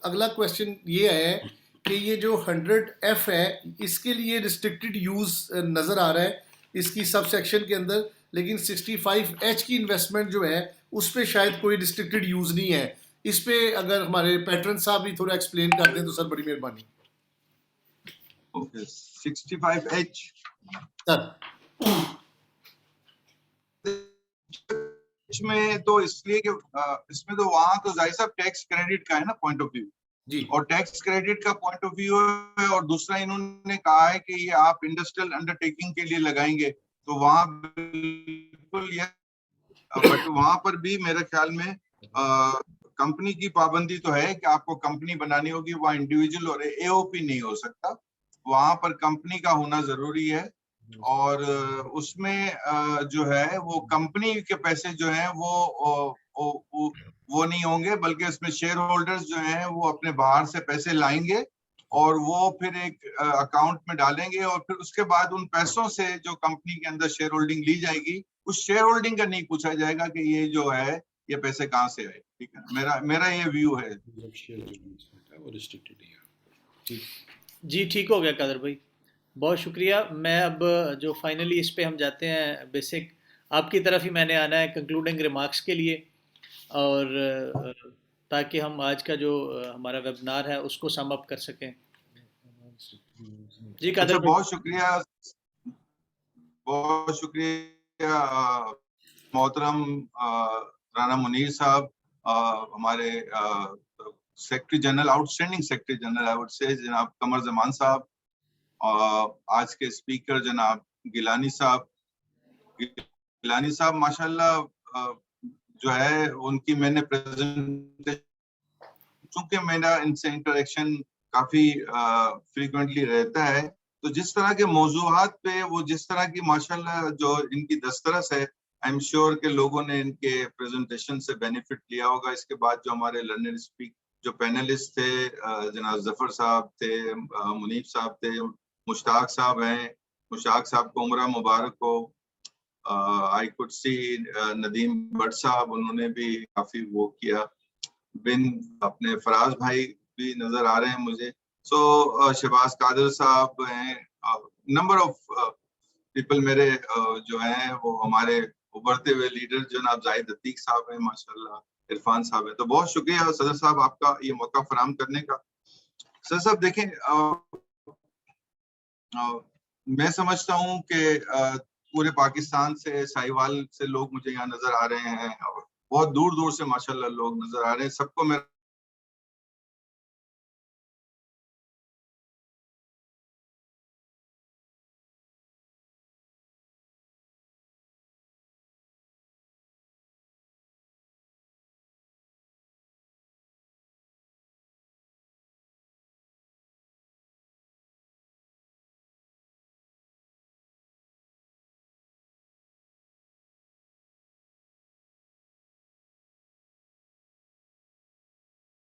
Speaker 3: अगला क्वेश्चन ये है कि ये जो 100F है इसके लिए रिस्ट्रिक्टेड यूज नजर आ रहा है इसकी सब सेक्शन के अंदर, लेकिन 65H की इन्वेस्टमेंट जो है उस पे शायद कोई रिस्ट्रिक्टेड यूज नहीं है। इस पे अगर हमारे पैटर्न साहब भी थोड़ा एक्सप्लेन कर दें तो सर बड़ी मेहरबानी।
Speaker 10: ओके 65H
Speaker 3: सर
Speaker 10: इसमें तो इसलिए कि इसमें तो वहां तो जाहिर साहब टैक्स क्रेडिट का है ना पॉइंट ऑफ व्यू
Speaker 3: जी, और
Speaker 10: टैक्स क्रेडिट का पॉइंट ऑफ व्यू है। और दूसरा इन्होंने कहा है कि ये आप इंडस्ट्रियल अंडरटेकिंग के लिए लगाएंगे तो वहां बिल्कुल ये, बट वहां पर भी मेरे ख्याल में कंपनी की पाबंदी तो है कि आपको कंपनी बनानी होगी, वहाँ इंडिविजुअल और एओपी नहीं हो सकता, वहां पर कंपनी का होना जरूरी है। और उसमें जो है वो कंपनी के पैसे जो हैं वो नहीं होंगे, बल्कि उसमें शेयर होल्डर्स जो हैं वो अपने बाहर से पैसे लाएंगे और वो फिर एक अकाउंट में डालेंगे और फिर उसके बाद उन पैसों से जो कंपनी के अंदर शेयर होल्डिंग ली जाएगी उस शेयर होल्डिंग का नहीं पूछा जाएगा कि ये जो है ये पैसे कहाँ से आए। ठीक है, मेरा ये व्यू है।
Speaker 2: जी ठीक हो गया कादर भाई। बहुत शुक्रिया। मैं अब जो फाइनली इस पे हम जाते हैं, बेसिक आपकी तरफ ही मैंने आना है कंक्लूडिंग रिमार्क्स के लिए, और ताकि हम आज का जो हमारा वेबिनार है उसको सम अप कर सकें। जी कादर
Speaker 10: अच्छा,
Speaker 2: भाई।
Speaker 10: बहुत शुक्रिया मोहतरम राना मुनीर साहब, हमारे secretary general, outstanding secretary general I would say, जनाब कमर जमान साहब, आज के स्पीकर जनाब गिलानी साहब। गिलानी साहब माशाल्लाह जो है उनकी मैंने प्रेजेंटेशन, चूंकि मेरा इनसे इंटरेक्शन काफी फ्रीक्वेंटली रहता है, तो जिस तरह के मौजूआत पे वो जिस तरह की माशाल्लाह जो इनकी दस्तरस है, आई एम श्योर के लोगों ने इनके प्रेजेंटेशन से बेनिफिट लिया होगा। इसके बाद जो हमारे लर्नर स्पीक जो पैनलिस्ट थे, जनाब जफर साहब थे, मुनीब साहब थे, मुश्ताक साहब हैं, मुश्ताक साहब को उम्र मुबारक हो। I could see Nadeem Bhatt साहब, उन्होंने भी काफी वो किया। बिन अपने फराज भाई भी नजर आ रहे हैं मुझे। सो शहबाज कादर साहब हैं, नंबर ऑफ पीपल मेरे जो हैं वो हमारे उभरते हुए लीडर जनाब जाहिद अतीक साहब हैं, माशाल्लाह इरफान साहब है। तो बहुत शुक्रिया सदर साहब आपका ये मौका फराहम करने का। सदर साहब देखें, मैं समझता हूँ कि पूरे पाकिस्तान से, साहिवाल से लोग मुझे यहाँ नजर आ रहे हैं, और बहुत दूर दूर से माशाल्लाह लोग नजर आ रहे हैं। सबको मैं